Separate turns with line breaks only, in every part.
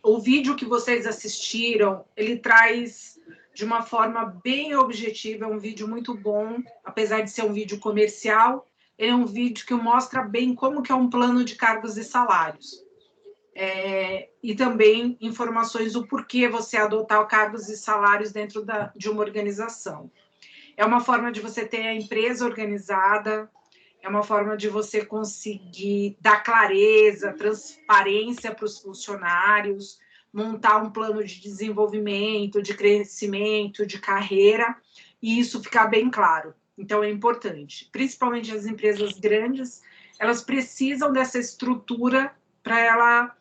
O vídeo que vocês assistiram, ele traz de uma forma bem objetiva, é um vídeo muito bom, apesar de ser um vídeo comercial, ele é um vídeo que mostra bem como que é um plano de cargos e salários. E também informações do porquê você adotar cargos e salários dentro de uma organização. É uma forma de você ter a empresa organizada, é uma forma de você conseguir dar clareza, transparência para os funcionários, montar um plano de desenvolvimento, de crescimento, de carreira, e isso ficar bem claro. Então, é importante. Principalmente as empresas grandes, elas precisam dessa estrutura para ela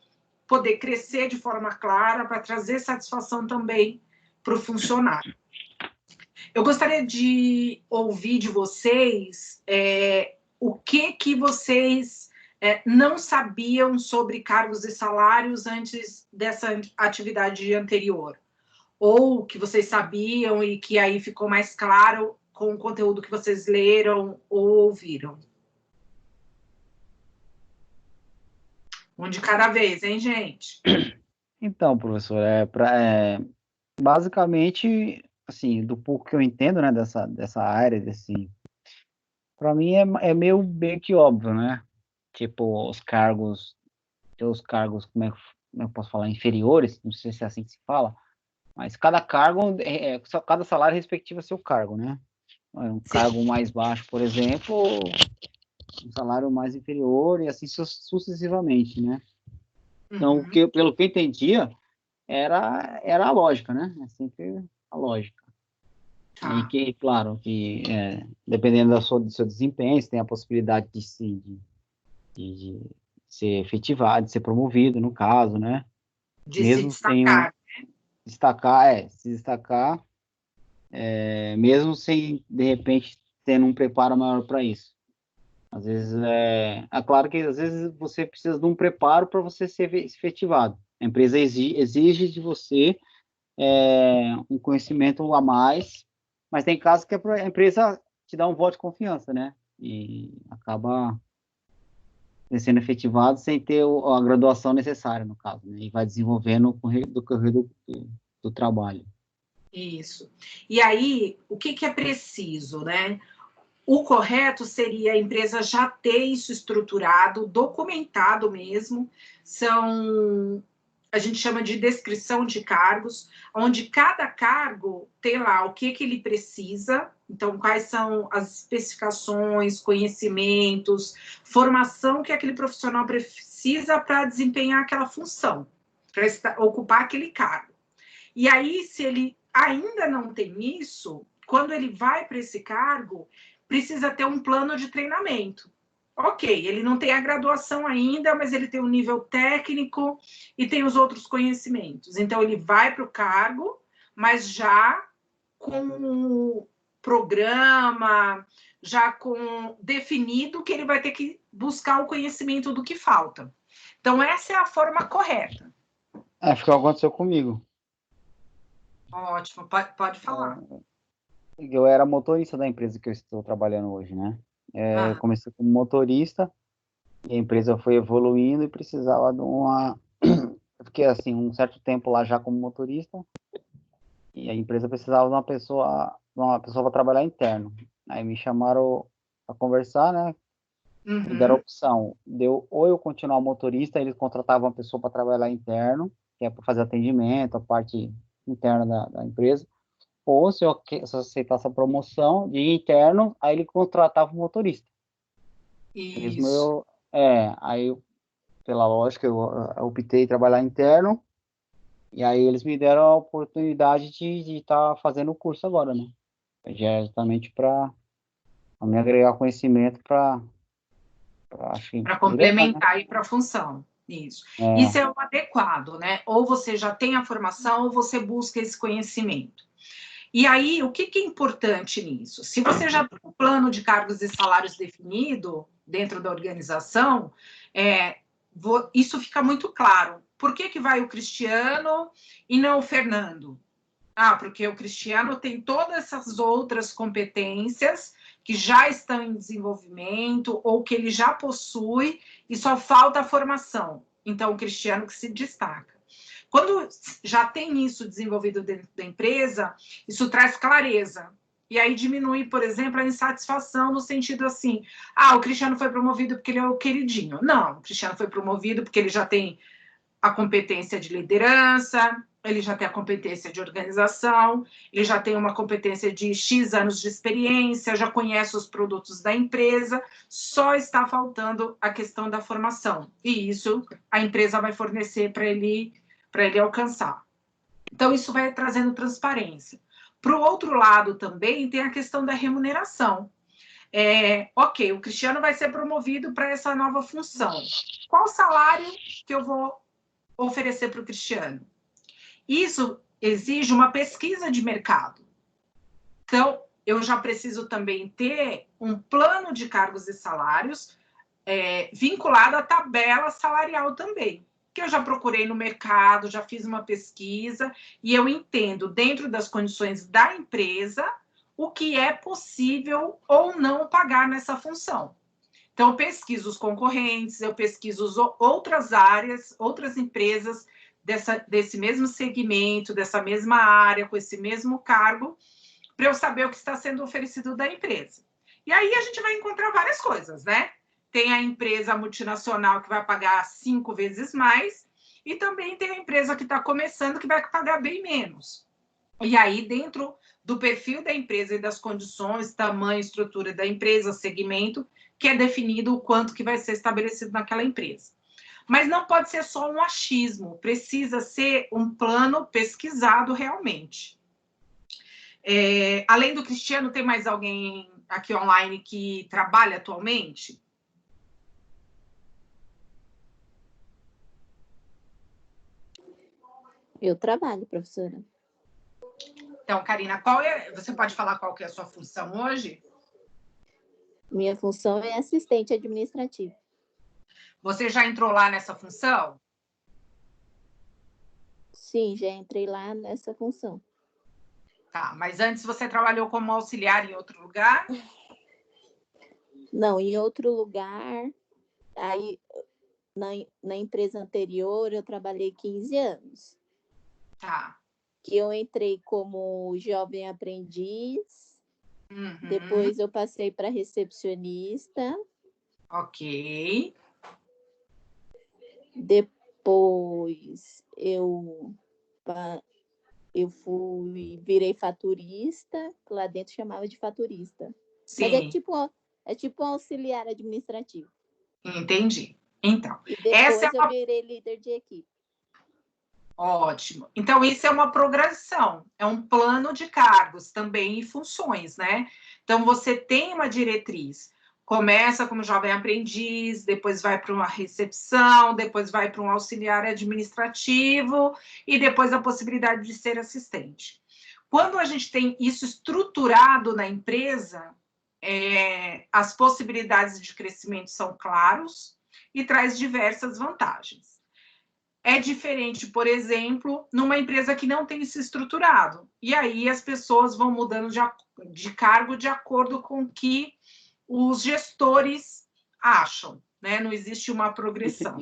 poder crescer de forma clara, para trazer satisfação também para o funcionário. Eu gostaria de ouvir de vocês o que vocês não sabiam sobre cargos e salários antes dessa atividade anterior. Ou que vocês sabiam e que aí ficou mais claro com o conteúdo que vocês leram ou ouviram. Um de cada vez, hein, gente?
Então, professor, basicamente, assim, do pouco que eu entendo, né, dessa área, para mim é meio que óbvio, né? Tipo, os cargos, como é que eu posso falar, inferiores, não sei se é assim que se fala, mas cada cargo, cada salário respectivo a seu cargo, né? Um cargo mais baixo, por exemplo, um salário mais inferior e assim sucessivamente, né? Então, pelo que eu entendia, era a lógica, né? É sempre a lógica. E que, claro, que dependendo do seu desempenho, você tem a possibilidade de ser efetivado, de ser promovido, no caso, né?
De mesmo se destacar.
Se destacar, mesmo sem, de repente, tendo um preparo maior para isso. Às vezes, é claro que às vezes você precisa de um preparo para você ser efetivado. A empresa exige de você um conhecimento a mais, mas tem casos que a empresa te dá um voto de confiança, né? E acaba sendo efetivado sem ter a graduação necessária, no caso, né? E vai desenvolvendo do correr do trabalho.
Isso. E aí, o que é preciso, né? O correto seria a empresa já ter isso estruturado, documentado mesmo. A gente chama de descrição de cargos, onde cada cargo tem lá o que ele precisa, então quais são as especificações, conhecimentos, formação que aquele profissional precisa para desempenhar aquela função, para ocupar aquele cargo. E aí, se ele ainda não tem isso, quando ele vai para esse cargo, precisa ter um plano de treinamento. Ok, ele não tem a graduação ainda, mas ele tem um nível técnico e tem os outros conhecimentos. Então, ele vai para o cargo, mas já com o programa, já com definido que ele vai ter que buscar o conhecimento do que falta. Então, essa é a forma correta.
Foi o que aconteceu comigo.
Ótimo, pode falar.
Eu era motorista da empresa que eu estou trabalhando hoje, né? Eu comecei como motorista e a empresa foi evoluindo e precisava de uma... Eu fiquei, assim, um certo tempo lá já como motorista e a empresa precisava de uma pessoa para trabalhar interno. Aí me chamaram para conversar, né? Me deram a opção. Ou eu continuar motorista, eles contratavam uma pessoa para trabalhar interno, que é para fazer atendimento, a parte interna da empresa. Ou se eu aceitasse a promoção de interno, aí ele contratava o motorista.
Isso.
Aí pela lógica, eu optei em trabalhar interno, e aí eles me deram a oportunidade de estar fazendo o curso agora, né? Já é justamente para me agregar conhecimento para
complementar e para a função. Isso. Isso é o adequado, né? Ou você já tem a formação, ou você busca esse conhecimento. E aí, o que é importante nisso? Se você já tem um plano de cargos e salários definido dentro da organização, isso fica muito claro. Por que vai o Cristiano e não o Fernando? Porque o Cristiano tem todas essas outras competências que já estão em desenvolvimento ou que ele já possui e só falta a formação. Então, o Cristiano que se destaca. Quando já tem isso desenvolvido dentro da empresa, isso traz clareza. E aí diminui, por exemplo, a insatisfação no sentido assim, o Cristiano foi promovido porque ele é o queridinho. Não, o Cristiano foi promovido porque ele já tem a competência de liderança, ele já tem a competência de organização, ele já tem uma competência de X anos de experiência, já conhece os produtos da empresa, só está faltando a questão da formação. E isso a empresa vai fornecer para ele alcançar. Então, isso vai trazendo transparência. Para o outro lado também tem a questão da remuneração. Ok, o Cristiano vai ser promovido para essa nova função. Qual o salário que eu vou oferecer para o Cristiano? Isso exige uma pesquisa de mercado. Então, eu já preciso também ter um plano de cargos e salários vinculado à tabela salarial também, que eu já procurei no mercado, já fiz uma pesquisa, e eu entendo, dentro das condições da empresa, o que é possível ou não pagar nessa função. Então, eu pesquiso os concorrentes, eu pesquiso outras áreas, outras empresas desse mesmo segmento, dessa mesma área, com esse mesmo cargo, para eu saber o que está sendo oferecido da empresa. E aí a gente vai encontrar várias coisas, né? Tem a empresa multinacional que vai pagar 5 vezes mais, e também tem a empresa que está começando que vai pagar bem menos. E aí, dentro do perfil da empresa e das condições, tamanho, estrutura da empresa, segmento, que é definido o quanto que vai ser estabelecido naquela empresa. Mas não pode ser só um achismo, precisa ser um plano pesquisado realmente. Além do Cristiano, tem mais alguém aqui online que trabalha atualmente?
Eu trabalho, professora.
Então, Karina, você pode falar qual que é a sua função hoje?
Minha função é assistente administrativo.
Você já entrou lá nessa função?
Sim, já entrei lá nessa função.
Tá, mas antes você trabalhou como auxiliar em outro lugar?
Não, em outro lugar. Aí, na empresa anterior, eu trabalhei 15 anos.
Tá.
Que eu entrei como jovem aprendiz.
Uhum.
Depois eu passei para recepcionista.
Ok.
Depois eu virei faturista, que lá dentro chamava de faturista.
Sim.
Mas é tipo um auxiliar administrativo.
Entendi. Então,
E depois eu virei líder de equipe.
Ótimo. Então, isso é uma progressão, é um plano de cargos também e funções, né? Então, você tem uma diretriz. Começa como jovem aprendiz, depois vai para uma recepção, depois vai para um auxiliar administrativo e depois a possibilidade de ser assistente. Quando a gente tem isso estruturado na empresa, as possibilidades de crescimento são claros e traz diversas vantagens. É diferente, por exemplo, numa empresa que não tem se estruturado. E aí as pessoas vão mudando de cargo de acordo com o que os gestores acham, né? Não existe uma progressão.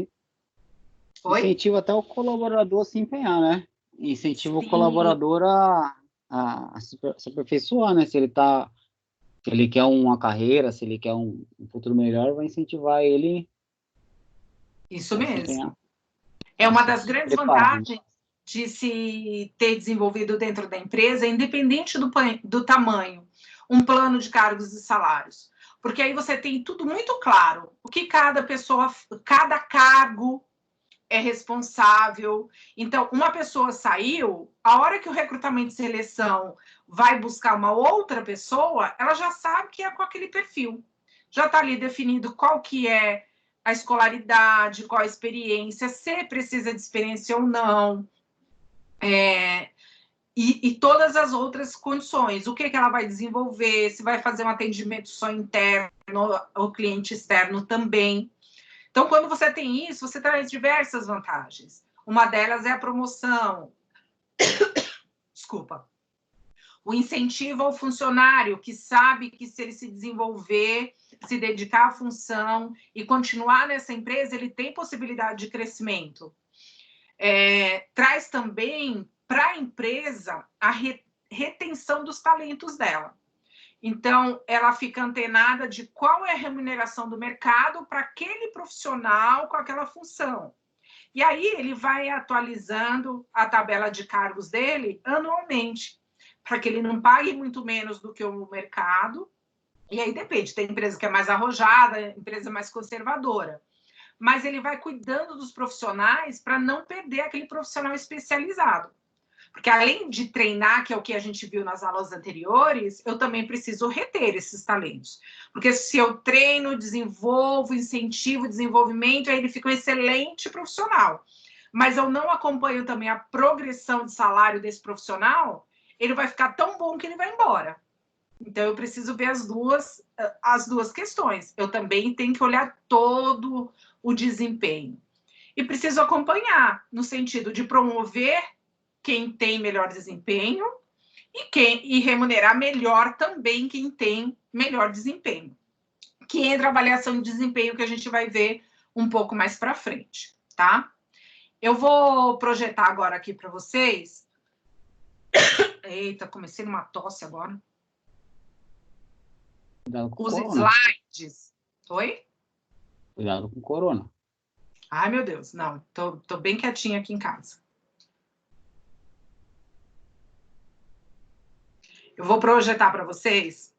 Incentiva até o colaborador a se empenhar, né? Incentiva
Sim.
O colaborador a se aperfeiçoar, né? Se ele quer uma carreira, se ele quer um futuro melhor, vai incentivar ele.
Isso mesmo.
Se empenhar.
É uma das grandes vantagens de se ter desenvolvido dentro da empresa, independente do tamanho, um plano de cargos e salários. Porque aí você tem tudo muito claro, o que cada pessoa, cada cargo é responsável. Então, uma pessoa saiu, a hora que o recrutamento e seleção vai buscar uma outra pessoa, ela já sabe que é com aquele perfil. Já está ali definido qual que é a escolaridade, qual a experiência, se precisa de experiência ou não, e todas as outras condições. O que ela vai desenvolver, se vai fazer um atendimento só interno ou cliente externo também. Então, quando você tem isso, você traz diversas vantagens. Uma delas é a promoção. Desculpa. o incentivo ao funcionário, que sabe que se ele se desenvolver, se dedicar à função e continuar nessa empresa, ele tem possibilidade de crescimento. Traz também para a empresa a retenção dos talentos dela. Então, ela fica antenada de qual é a remuneração do mercado para aquele profissional com aquela função. E aí ele vai atualizando a tabela de cargos dele anualmente, para que ele não pague muito menos do que o mercado. E aí depende, tem empresa que é mais arrojada, empresa mais conservadora. Mas ele vai cuidando dos profissionais para não perder aquele profissional especializado. Porque além de treinar, que é o que a gente viu nas aulas anteriores, eu também preciso reter esses talentos. Porque se eu treino, desenvolvo, incentivo o desenvolvimento, aí ele fica um excelente profissional. Mas eu não acompanho também a progressão de salário desse profissional, ele vai ficar tão bom que ele vai embora. Então, eu preciso ver as duas questões. Eu também tenho que olhar todo o desempenho. E preciso acompanhar, no sentido de promover quem tem melhor desempenho e remunerar melhor também quem tem melhor desempenho. Que entra a avaliação de desempenho que a gente vai ver um pouco mais para frente, tá? Eu vou projetar agora aqui para vocês. Eita, comecei numa tosse agora.
Cuidado com
Os
corona.
slides. Oi?
Cuidado com corona.
Ai, meu Deus, não. Tô bem quietinha aqui em casa. Eu vou projetar para vocês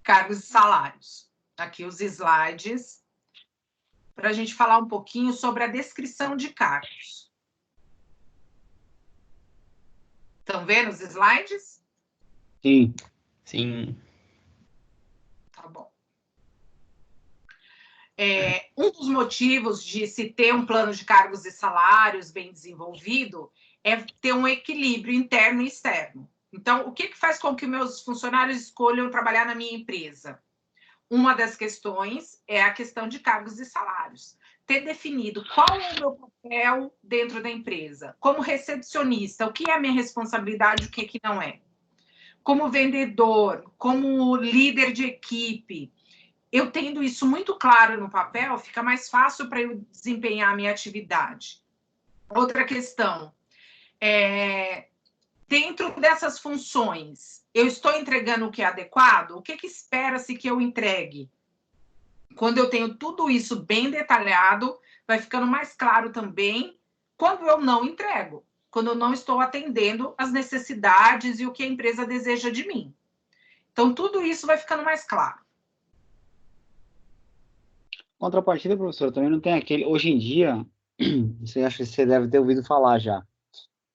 cargos e salários. Aqui os slides, para a gente falar um pouquinho sobre a descrição de cargos. Estão vendo os slides?
Sim.
Sim.
Tá bom. Um dos motivos de se ter um plano de cargos e salários bem desenvolvido é ter um equilíbrio interno e externo. Então, o que faz com que meus funcionários escolham trabalhar na minha empresa? Uma das questões é a questão de cargos e salários. Ter definido qual é o meu papel dentro da empresa. Como recepcionista, o que é a minha responsabilidade e o que não é. Como vendedor, como líder de equipe. Eu tendo isso muito claro no papel, fica mais fácil para eu desempenhar a minha atividade. Outra questão, dentro dessas funções, eu estou entregando o que é adequado? O que espera-se que eu entregue? Quando eu tenho tudo isso bem detalhado, vai ficando mais claro também quando eu não entrego, quando eu não estou atendendo as necessidades e o que a empresa deseja de mim. Então, tudo isso vai ficando mais claro.
Contrapartida, professor, também não tem aquele... Hoje em dia, você acha que você deve ter ouvido falar já,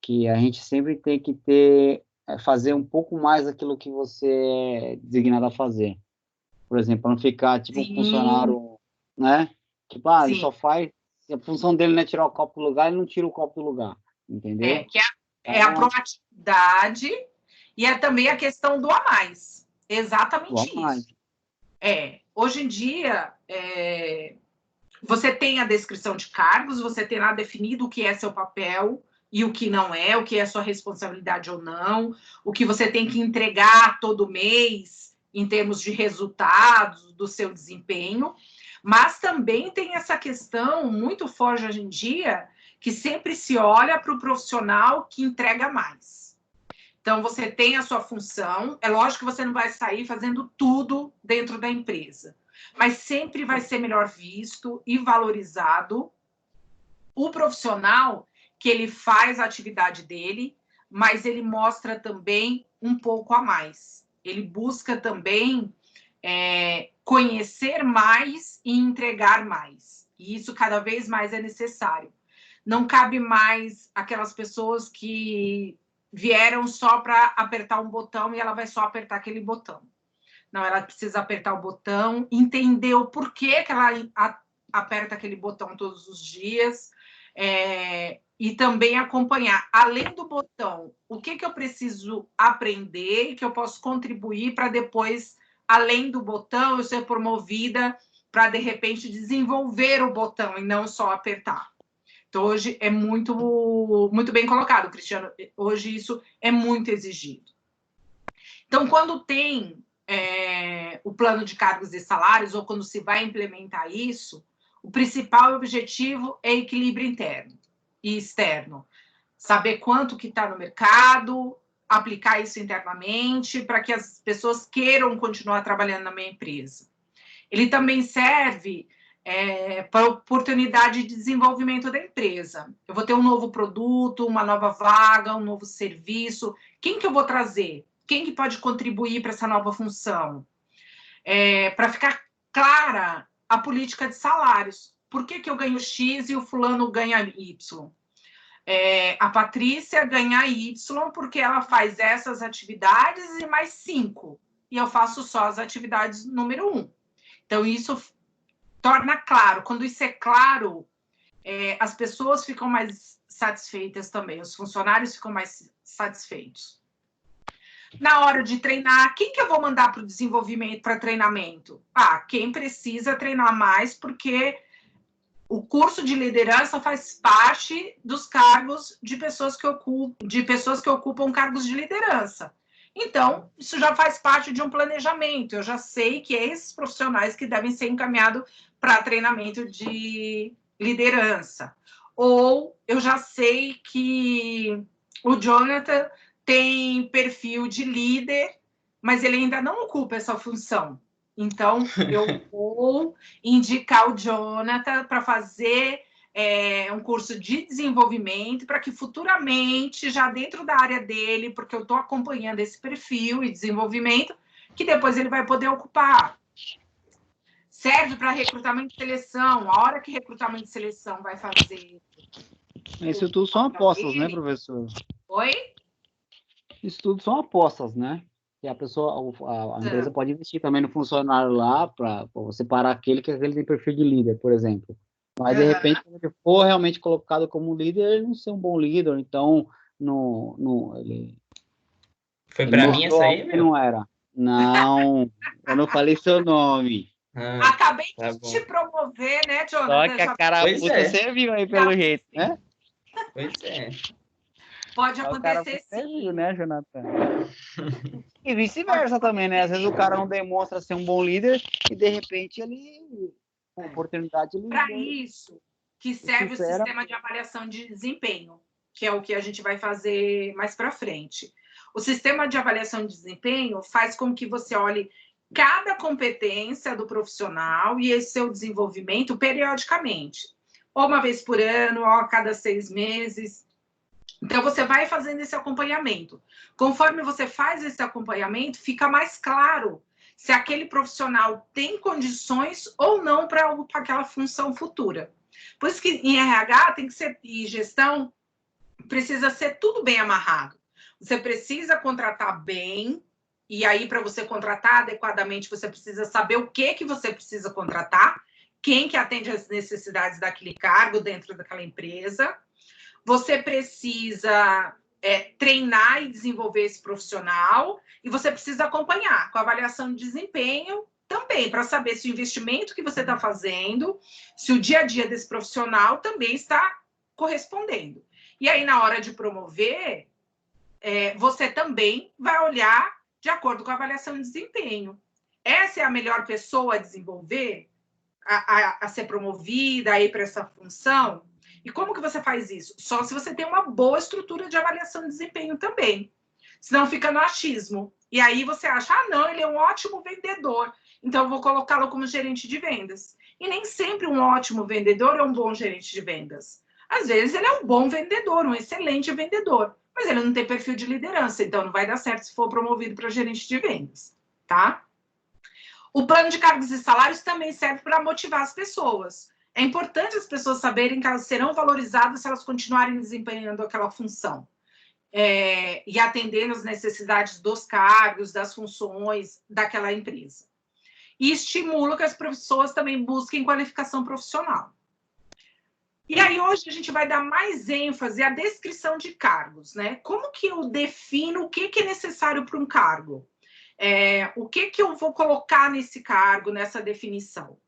que a gente sempre tem que fazer um pouco mais daquilo que você é designado a fazer. Por exemplo, para não ficar tipo um funcionário, né? Tipo, ele só faz... A função dele não é tirar o copo do lugar, ele não tira o copo do lugar, entendeu?
Que é a proatividade e é também a questão do a mais. Exatamente isso. Hoje em dia, você tem a descrição de cargos, você tem lá definido o que é seu papel e o que não é, o que é sua responsabilidade ou não, o que você tem que entregar todo mês em termos de resultados do seu desempenho, mas também tem essa questão muito forte hoje em dia, que sempre se olha para o profissional que entrega mais. Então, você tem a sua função, é lógico que você não vai sair fazendo tudo dentro da empresa, mas sempre vai ser melhor visto e valorizado o profissional que ele faz a atividade dele, mas ele mostra também um pouco a mais. Ele busca também conhecer mais e entregar mais. E isso cada vez mais é necessário. Não cabe mais aquelas pessoas que vieram só para apertar um botão e ela vai só apertar aquele botão. Não, ela precisa apertar o botão, entender o porquê que ela aperta aquele botão todos os dias, e também acompanhar, além do botão, o que eu preciso aprender e que eu posso contribuir para depois, além do botão, eu ser promovida para, de repente, desenvolver o botão e não só apertar. Então, hoje é muito bem colocado, Cristiano. Hoje isso é muito exigido. Então, quando tem o plano de cargos e salários, ou quando se vai implementar isso, o principal objetivo é equilíbrio interno e externo. Saber quanto que está no mercado, aplicar isso internamente, para que as pessoas queiram continuar trabalhando na minha empresa. Ele também serve para oportunidade de desenvolvimento da empresa. Eu vou ter um novo produto, uma nova vaga, um novo serviço. Quem que eu vou trazer? Quem que pode contribuir para essa nova função? Para ficar clara a política de salários. Por que eu ganho X e o fulano ganha Y? A Patrícia ganha Y porque ela faz essas atividades e mais 5. E eu faço só as atividades número 1. Então, isso torna claro. Quando isso é claro, as pessoas ficam mais satisfeitas também, os funcionários ficam mais satisfeitos. Na hora de treinar, quem que eu vou mandar para o desenvolvimento, para treinamento? Quem precisa treinar mais, porque o curso de liderança faz parte dos cargos de pessoas que ocupam cargos de liderança. Então, isso já faz parte de um planejamento. Eu já sei que é esses profissionais que devem ser encaminhados para treinamento de liderança. Ou eu já sei que o Jonathan tem perfil de líder, mas ele ainda não ocupa essa função. Então, eu vou indicar o Jonathan para fazer um curso de desenvolvimento, para que futuramente, já dentro da área dele, porque eu estou acompanhando esse perfil e desenvolvimento, que depois ele vai poder ocupar. Serve para recrutamento e seleção. A hora que recrutamento e seleção vai fazer...
Isso tudo são apostas, né, professor?
Oi?
Isso tudo são apostas, né? Que a pessoa, a empresa pode investir também no funcionário lá para você parar aquele que tem perfil de líder, por exemplo. Mas, de repente, quando ele for realmente colocado como líder, ele não ser um bom líder, então ele...
Foi para mim essa aí, meu?
Não era. Não, eu não falei seu nome.
Acabei de te promover, né, Jonathan?
Só que a carapuça você viu aí pelo jeito, né?
Pois é.
Pode acontecer sim.
Você viu, né, Jonathan? E vice-versa também, né? Às vezes o cara não demonstra ser um bom líder e, de repente, ele... com oportunidade...
Para isso que serve o sistema de avaliação de desempenho, que é o que a gente vai fazer mais para frente. O sistema de avaliação de desempenho faz com que você olhe cada competência do profissional e esse seu desenvolvimento periodicamente. Ou uma vez por ano, ou a cada 6 meses. Então, você vai fazendo esse acompanhamento. Conforme você faz esse acompanhamento, fica mais claro se aquele profissional tem condições ou não para aquela função futura. Por isso que em RH tem que ser, e gestão, precisa ser tudo bem amarrado. Você precisa contratar bem, e aí para você contratar adequadamente, você precisa saber o que você precisa contratar, quem que atende às necessidades daquele cargo dentro daquela empresa. Você precisa treinar e desenvolver esse profissional, e você precisa acompanhar com a avaliação de desempenho também, para saber se o investimento que você está fazendo, se o dia a dia desse profissional também está correspondendo. E aí, na hora de promover, você também vai olhar de acordo com a avaliação de desempenho. Essa é a melhor pessoa a desenvolver, a ser promovida aí para essa função? E como que você faz isso? Só se você tem uma boa estrutura de avaliação de desempenho também. Senão fica no achismo. E aí você acha, não, ele é um ótimo vendedor, então eu vou colocá-lo como gerente de vendas. E nem sempre um ótimo vendedor é um bom gerente de vendas. Às vezes ele é um bom vendedor, um excelente vendedor, mas ele não tem perfil de liderança, então não vai dar certo se for promovido para gerente de vendas, tá? O plano de cargos e salários também serve para motivar as pessoas. É importante as pessoas saberem que elas serão valorizadas se elas continuarem desempenhando aquela função. E atendendo às necessidades dos cargos, das funções daquela empresa. E estimula que as pessoas também busquem qualificação profissional. E aí, hoje, a gente vai dar mais ênfase à descrição de cargos, né? Como que eu defino o que é necessário para um cargo? O que eu vou colocar nesse cargo, nessa definição?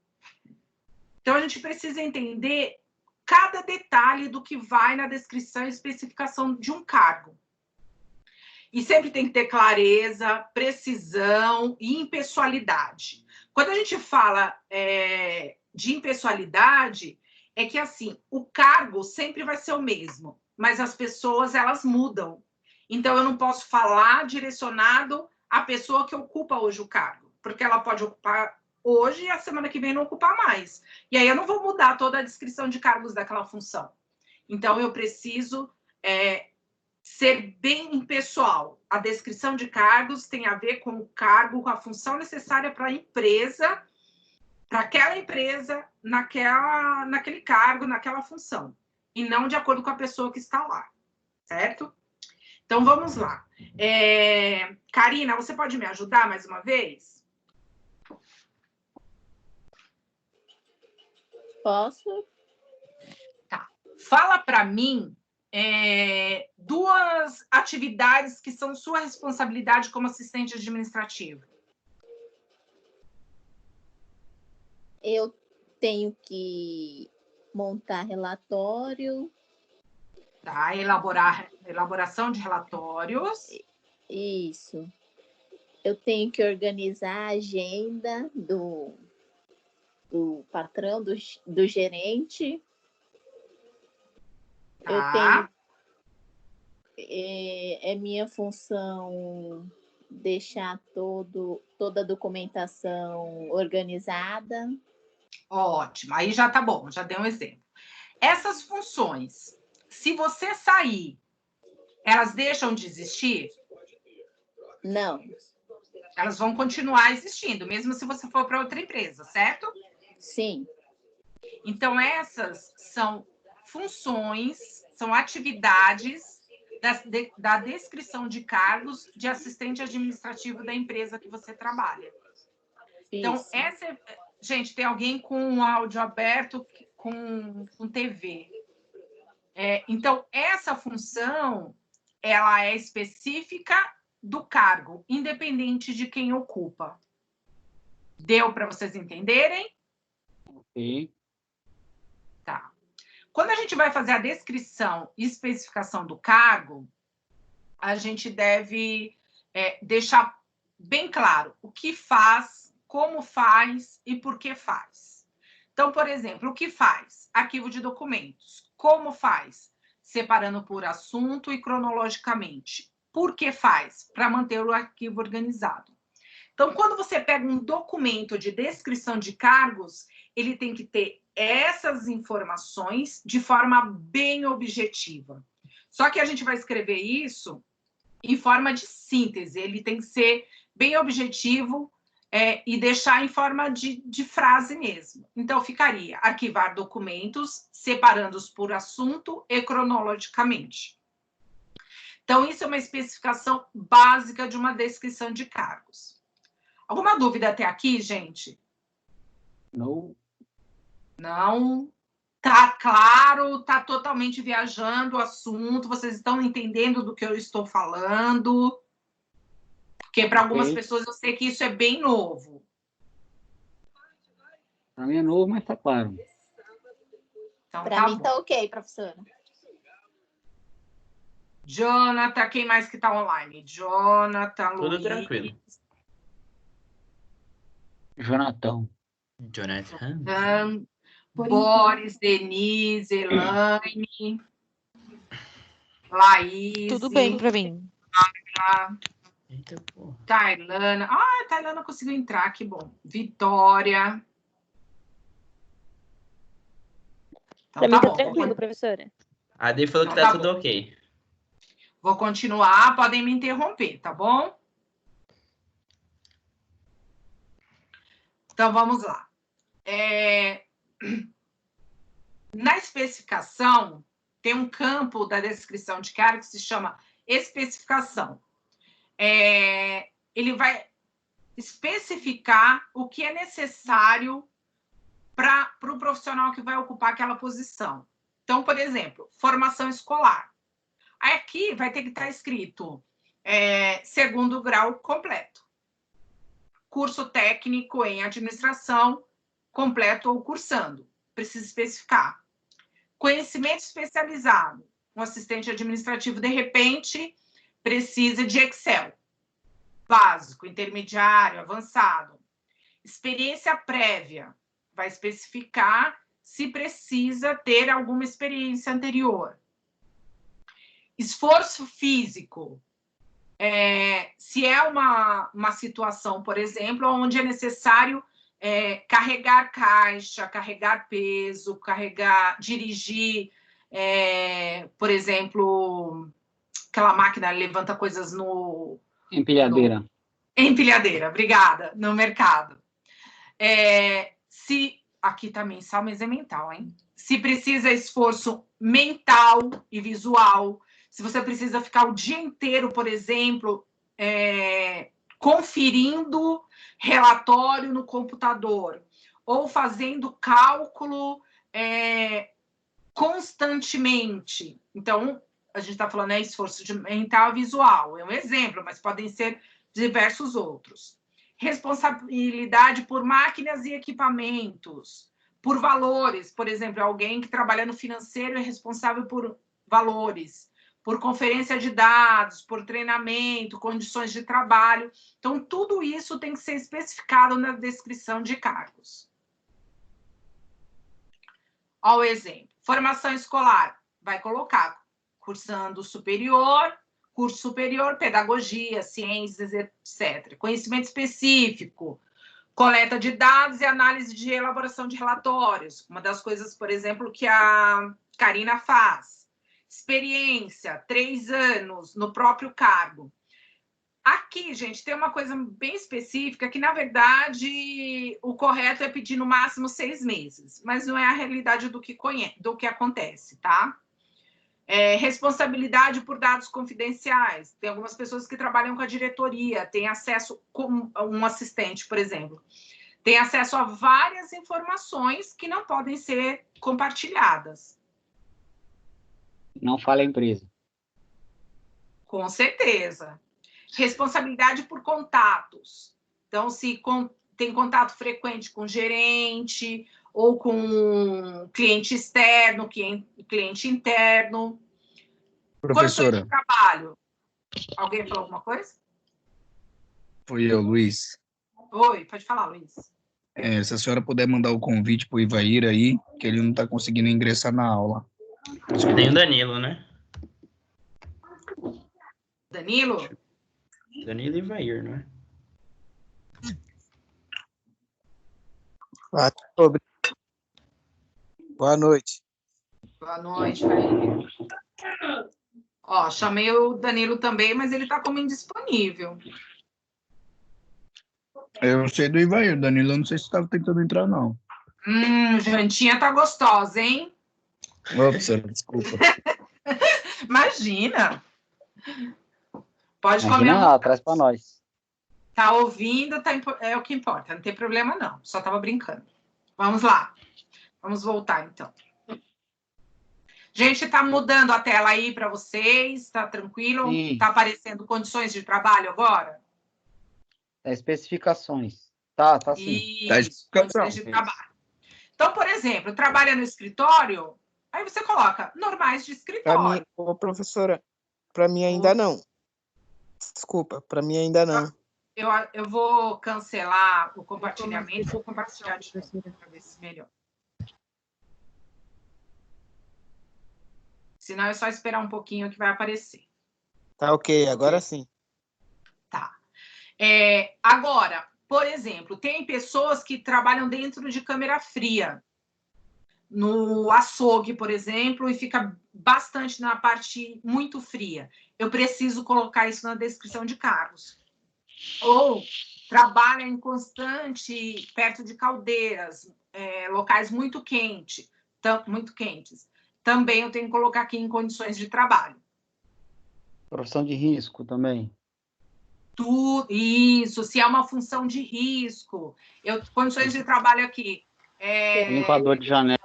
Então, a gente precisa entender cada detalhe do que vai na descrição e especificação de um cargo. E sempre tem que ter clareza, precisão e impessoalidade. Quando a gente fala de impessoalidade, é que, assim, o cargo sempre vai ser o mesmo, mas as pessoas, elas mudam. Então, eu não posso falar direcionado à pessoa que ocupa hoje o cargo, porque ela pode ocupar hoje e a semana que vem não ocupar mais. E aí eu não vou mudar toda a descrição de cargos daquela função. Então, eu preciso ser bem impessoal. A descrição de cargos tem a ver com o cargo, com a função necessária para a empresa, para aquela empresa, naquele cargo, naquela função. E não de acordo com a pessoa que está lá. Certo? Então, vamos lá. Karina, você pode me ajudar mais uma vez?
Posso?
Tá. Fala para mim duas atividades que são sua responsabilidade como assistente administrativo.
Eu tenho que montar relatório.
Tá, elaboração de relatórios.
Isso. Eu tenho que organizar a agenda do patrão, do gerente.
Tá.
Eu tenho... É minha função deixar toda a documentação organizada.
Ótimo, aí já tá bom, já dei um exemplo. Essas funções, se você sair, elas deixam de existir?
Não.
Elas vão continuar existindo, mesmo se você for para outra empresa, certo?
Sim.
Então, essas são funções, são atividades da descrição de cargos de assistente administrativo da empresa que você trabalha. Então,
Isso.
Gente, tem alguém com o áudio aberto com TV. Então, essa função, ela é específica do cargo, independente de quem ocupa. Deu para vocês entenderem?
Ok.
Tá. Quando a gente vai fazer a descrição e especificação do cargo, a gente deve deixar bem claro o que faz, como faz e por que faz. Então, por exemplo, o que faz? Arquivo de documentos. Como faz? Separando por assunto e cronologicamente. Por que faz? Para manter o arquivo organizado. Então, quando você pega um documento de descrição de cargos, ele tem que ter essas informações de forma bem objetiva. Só que a gente vai escrever isso em forma de síntese. Ele tem que ser bem objetivo e deixar em forma de frase mesmo. Então, ficaria arquivar documentos, separando-os por assunto e cronologicamente. Então, isso é uma especificação básica de uma descrição de cargos. Alguma dúvida até aqui, gente?
Não.
Não? Tá claro? Tá totalmente viajando o assunto? Vocês estão entendendo do que eu estou falando? Porque para algumas pessoas eu sei que isso é bem novo.
Para mim é novo, mas tá claro.
Então,
para mim tá ok, professora.
Jonathan, quem mais que tá online? Jonathan,
Tudo
Luiz.
tranquilo.
Jonathan.
Boris, Denise, Elaine, Laís.
Tudo bem para mim.
Eita, porra.
Tailana. Ah, a Tailana conseguiu entrar, que bom. Vitória. Então,
para mim tá
bom.
tranquilo, professora.
A Adri falou que
Então,
tá
tá
tudo
bom.
ok.
Vou continuar, podem me interromper, tá bom? Então, vamos lá. Na especificação, tem um campo da descrição de cargo que se chama especificação. Ele vai especificar o que é necessário para o profissional que vai ocupar aquela posição. Então, por exemplo, formação escolar. Aqui vai ter que estar escrito segundo grau completo. Curso técnico em administração, completo ou cursando. Precisa especificar. Conhecimento especializado. Um assistente administrativo, de repente, precisa de Excel. Básico, intermediário, avançado. Experiência prévia. Vai especificar se precisa ter alguma experiência anterior. Esforço físico. Se é uma situação, por exemplo, onde é necessário carregar caixa, carregar peso, dirigir, por exemplo, aquela máquina levanta coisas no...
Empilhadeira.
Empilhadeira, obrigada, no mercado. Aqui tá mensal, mas é mental, hein? Se precisa esforço mental e visual, se você precisa ficar o dia inteiro, por exemplo, conferindo relatório no computador, ou fazendo cálculo constantemente. Então, a gente está falando esforço mental e visual, é um exemplo, mas podem ser diversos outros. Responsabilidade por máquinas e equipamentos, por valores, por exemplo, alguém que trabalha no financeiro é responsável por valores, por conferência de dados, por treinamento, condições de trabalho. Então, tudo isso tem que ser especificado na descrição de cargos. Olha o exemplo. Formação escolar, vai colocar cursando superior, curso superior, pedagogia, ciências, etc. Conhecimento específico, coleta de dados e análise de elaboração de relatórios. Uma das coisas, por exemplo, que a Karina faz. Experiência, 3 anos no próprio cargo. Aqui, gente, tem uma coisa bem específica que, na verdade, o correto é pedir no máximo 6 meses, mas não é a realidade do que acontece, tá? Responsabilidade por dados confidenciais. Tem algumas pessoas que trabalham com a diretoria, têm acesso, com um assistente, por exemplo, tem acesso a várias informações que não podem ser compartilhadas.
Não fala a empresa.
Com certeza. Responsabilidade por contatos. Então, se tem contato frequente com gerente ou com cliente externo, cliente interno.
Professora.
De trabalho. Alguém falou alguma coisa?
Foi eu, Luiz.
Oi, pode falar, Luiz.
Se a senhora puder mandar o convite para o Ivair aí, que ele não está conseguindo ingressar na aula.
Acho que tem o Danilo, né?
Danilo?
Danilo e Ivair, não é?
Boa noite.
Boa noite, Danilo. Ó, chamei o Danilo também, mas ele está como indisponível.
Eu sei do Ivair, Danilo, eu não sei se estava tentando entrar, não.
Jantinha tá gostosa, hein?
Ô, professora, desculpa.
Imagina. Pode
Imagina
comer.
lá, traz para nós.
Tá ouvindo, é o que importa, não tem problema não, só tava brincando. Vamos lá, vamos voltar então. Gente, tá mudando a tela aí para vocês, tá tranquilo?
Sim.
Tá aparecendo condições de trabalho agora?
Especificações. Tá sim.
Isso, condições de trabalho. Então, por exemplo, trabalha no escritório, aí você coloca normais de escritório.
Professora, para mim ainda não. Desculpa, para mim ainda não.
Eu vou cancelar o compartilhamento, vou compartilhar de novo para ver se melhor. Senão é só esperar um pouquinho que vai aparecer.
Tá ok, agora sim.
Tá. Agora, por exemplo, tem pessoas que trabalham dentro de câmera fria, no açougue, por exemplo, e fica bastante na parte muito fria. Eu preciso colocar isso na descrição de cargos. Ou trabalha em constante, perto de caldeiras, locais muito quentes. Também eu tenho que colocar aqui em condições de trabalho.
Profissão de risco também.
Isso, se é uma função de risco. Condições de trabalho aqui.
Limpador de janela.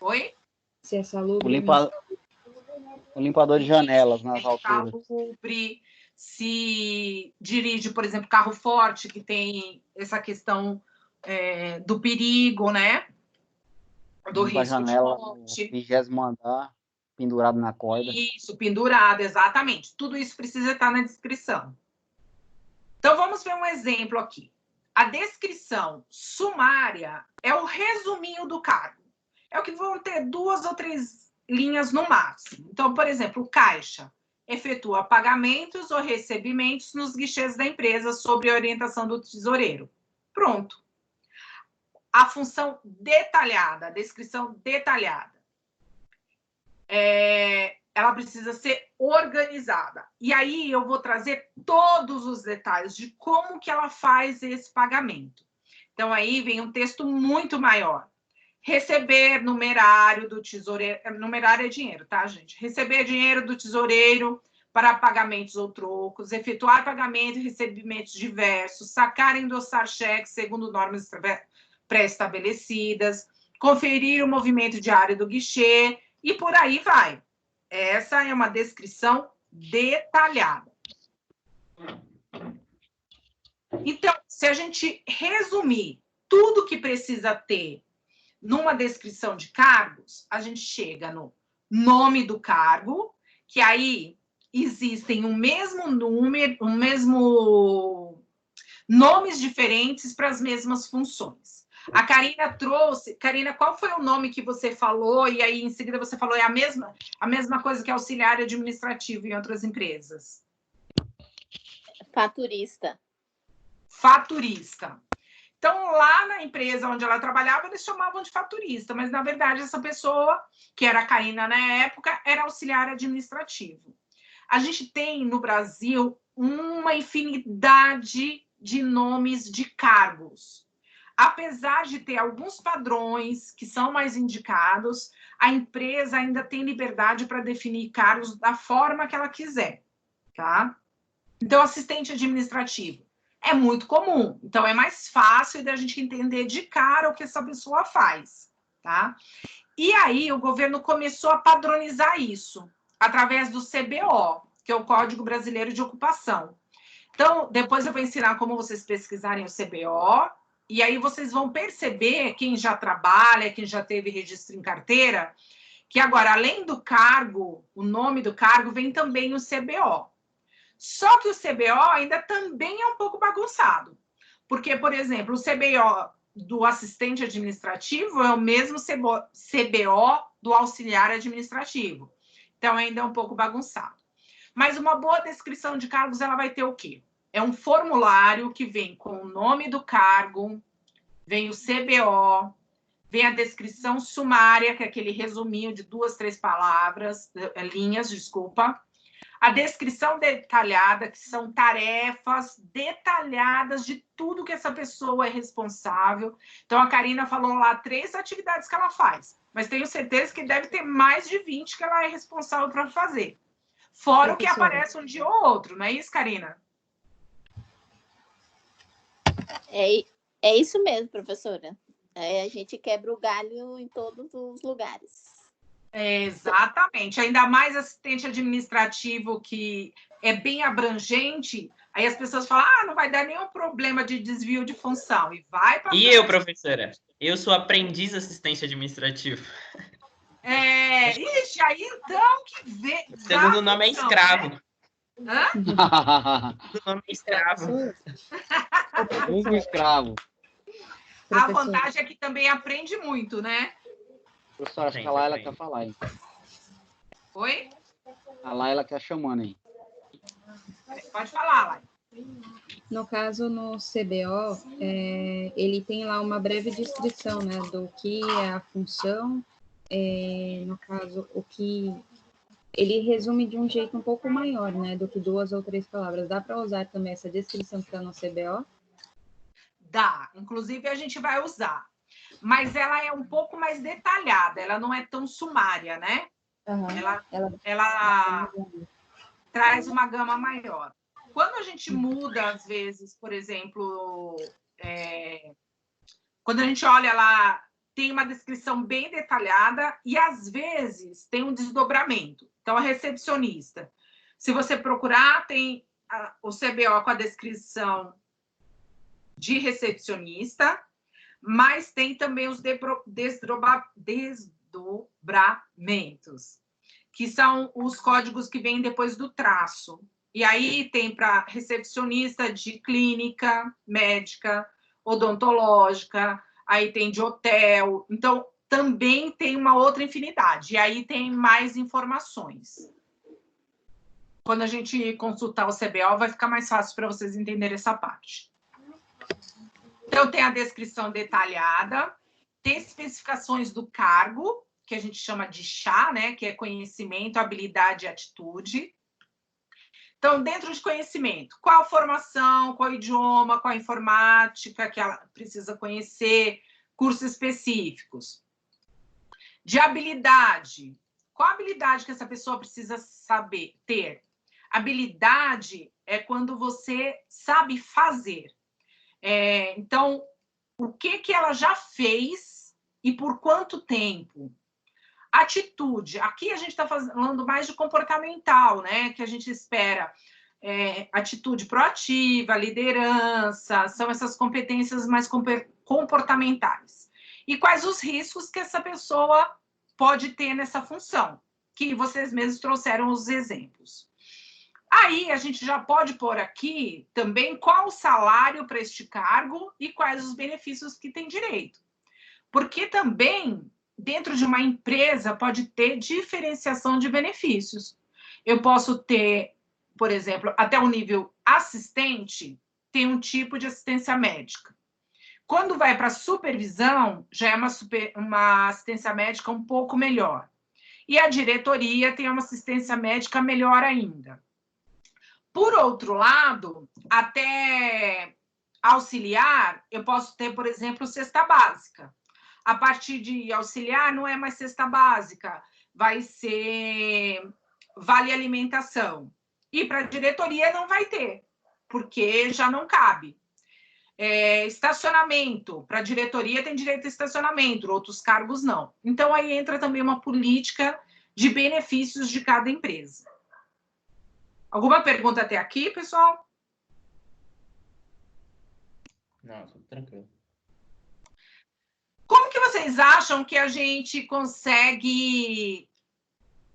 Oi?
Se é salubre.
O limpador de janelas nas alturas.
Salubre, se dirige, por exemplo, carro forte, que tem essa questão do perigo, né? Do risco
janela
de morte.
no 20º andar. pendurado na corda.
Isso, pendurado, exatamente. Tudo isso precisa estar na descrição. Então, vamos ver um exemplo aqui. A descrição sumária é o resuminho do cargo. É o que vão ter 2 ou 3 linhas no máximo. Então, por exemplo, o caixa efetua pagamentos ou recebimentos nos guichês da empresa sob orientação do tesoureiro. Pronto. A função detalhada, a descrição detalhada. Ela precisa ser organizada. E aí eu vou trazer todos os detalhes de como que ela faz esse pagamento. Então, aí vem um texto muito maior. Receber numerário do tesoureiro... Numerário é dinheiro, tá, gente? Receber dinheiro do tesoureiro para pagamentos ou trocos, efetuar pagamento e recebimentos diversos, sacar e endossar cheques segundo normas pré-estabelecidas, conferir o movimento diário do guichê e por aí vai. Essa é uma descrição detalhada. Então, se a gente resumir tudo que precisa ter numa descrição de cargos, a gente chega no nome do cargo, que aí existem o mesmo número, nomes diferentes para as mesmas funções. A Karina trouxe... Karina, qual foi o nome que você falou? E aí, em seguida, você falou a mesma coisa que auxiliar administrativo em outras empresas.
Faturista.
Faturista. Então, lá na empresa onde ela trabalhava, eles chamavam de faturista, mas, na verdade, essa pessoa, que era a Karina na época, era auxiliar administrativo. A gente tem, no Brasil, uma infinidade de nomes de cargos. Apesar de ter alguns padrões que são mais indicados, a empresa ainda tem liberdade para definir cargos da forma que ela quiser, tá? Então, assistente administrativo é muito comum. Então, é mais fácil da gente entender de cara o que essa pessoa faz, tá? E aí, o governo começou a padronizar isso através do CBO, que é o Código Brasileiro de Ocupação. Então, depois eu vou ensinar como vocês pesquisarem o CBO, e aí vocês vão perceber, quem já trabalha, quem já teve registro em carteira, que agora, além do cargo, o nome do cargo, vem também o CBO. Só que o CBO ainda também é um pouco bagunçado. Porque, por exemplo, o CBO do assistente administrativo é o mesmo CBO do auxiliar administrativo. Então, ainda é um pouco bagunçado. Mas uma boa descrição de cargos, ela vai ter o quê? É um formulário que vem com o nome do cargo, vem o CBO, vem a descrição sumária, que é aquele resuminho de 2, 3 linhas, desculpa. A descrição detalhada, que são tarefas detalhadas de tudo que essa pessoa é responsável. Então, a Karina falou lá 3 atividades que ela faz, mas tenho certeza que deve ter mais de 20 que ela é responsável para fazer. Fora o que aparece um dia ou outro, não é isso, Karina?
É isso mesmo, professora. A gente quebra o galho em todos os lugares.
Exatamente. Ainda mais assistente administrativo, que é bem abrangente, aí as pessoas falam, não vai dar nenhum problema de desvio de função. E vai para...
E eu, professora? Eu sou aprendiz assistente administrativo.
Ixi, aí então que vê...
O segundo nome é escravo.
Né? Hã?
O nome é escravo.
Um escravo.
A vantagem é que também aprende muito, né?
Professora, acho que a Laila quer falar, hein?
Oi?
A Laila quer chamando aí.
Pode falar, Laila.
No caso, no CBO, ele tem lá uma breve descrição, né, do que é a função, no caso, o que ele resume de um jeito um pouco maior, né, do que 2 ou 3 palavras. Dá para usar também essa descrição que está no CBO?
Dá, inclusive a gente vai usar. Mas ela é um pouco mais detalhada, ela não é tão sumária, né?
Uhum.
Ela traz uma gama maior. Quando a gente muda, às vezes, por exemplo, quando a gente olha lá, tem uma descrição bem detalhada e, às vezes, tem um desdobramento. Então, a recepcionista, se você procurar, tem o CBO com a descrição de recepcionista, mas tem também os desdobramentos. que são os códigos que vêm depois do traço. E aí tem para recepcionista de clínica, médica, odontológica, aí tem de hotel. Então, também tem uma outra infinidade. E aí tem mais informações. Quando a gente consultar o CBO, vai ficar mais fácil para vocês entenderem essa parte. Então, tem a descrição detalhada, tem especificações do cargo, que a gente chama de CHA, né? Que é conhecimento, habilidade e atitude. Então, dentro de conhecimento, qual a formação, qual o idioma, qual a informática que ela precisa conhecer, cursos específicos. De habilidade, qual a habilidade que essa pessoa precisa saber, ter? Habilidade é quando você sabe fazer. Então, o que ela já fez e por quanto tempo? Atitude, aqui a gente está falando mais de comportamental, né? Que a gente espera atitude proativa, liderança, são essas competências mais comportamentais. E quais os riscos que essa pessoa pode ter nessa função, que vocês mesmos trouxeram os exemplos. Aí a gente já pode pôr aqui também qual o salário para este cargo e quais os benefícios que tem direito. Porque também dentro de uma empresa pode ter diferenciação de benefícios. Eu posso ter, por exemplo, até o nível assistente, tem um tipo de assistência médica. Quando vai para supervisão, já é uma assistência médica um pouco melhor. E a diretoria tem uma assistência médica melhor ainda. Por outro lado, até auxiliar, eu posso ter, por exemplo, cesta básica. A partir de auxiliar, não é mais cesta básica, vai ser vale alimentação. E para a diretoria não vai ter, porque já não cabe. Estacionamento, para a diretoria tem direito a estacionamento, outros cargos não. Então, aí entra também uma política de benefícios de cada empresa. Alguma pergunta até aqui, pessoal?
Não, tudo tranquilo.
Como que vocês acham que a gente consegue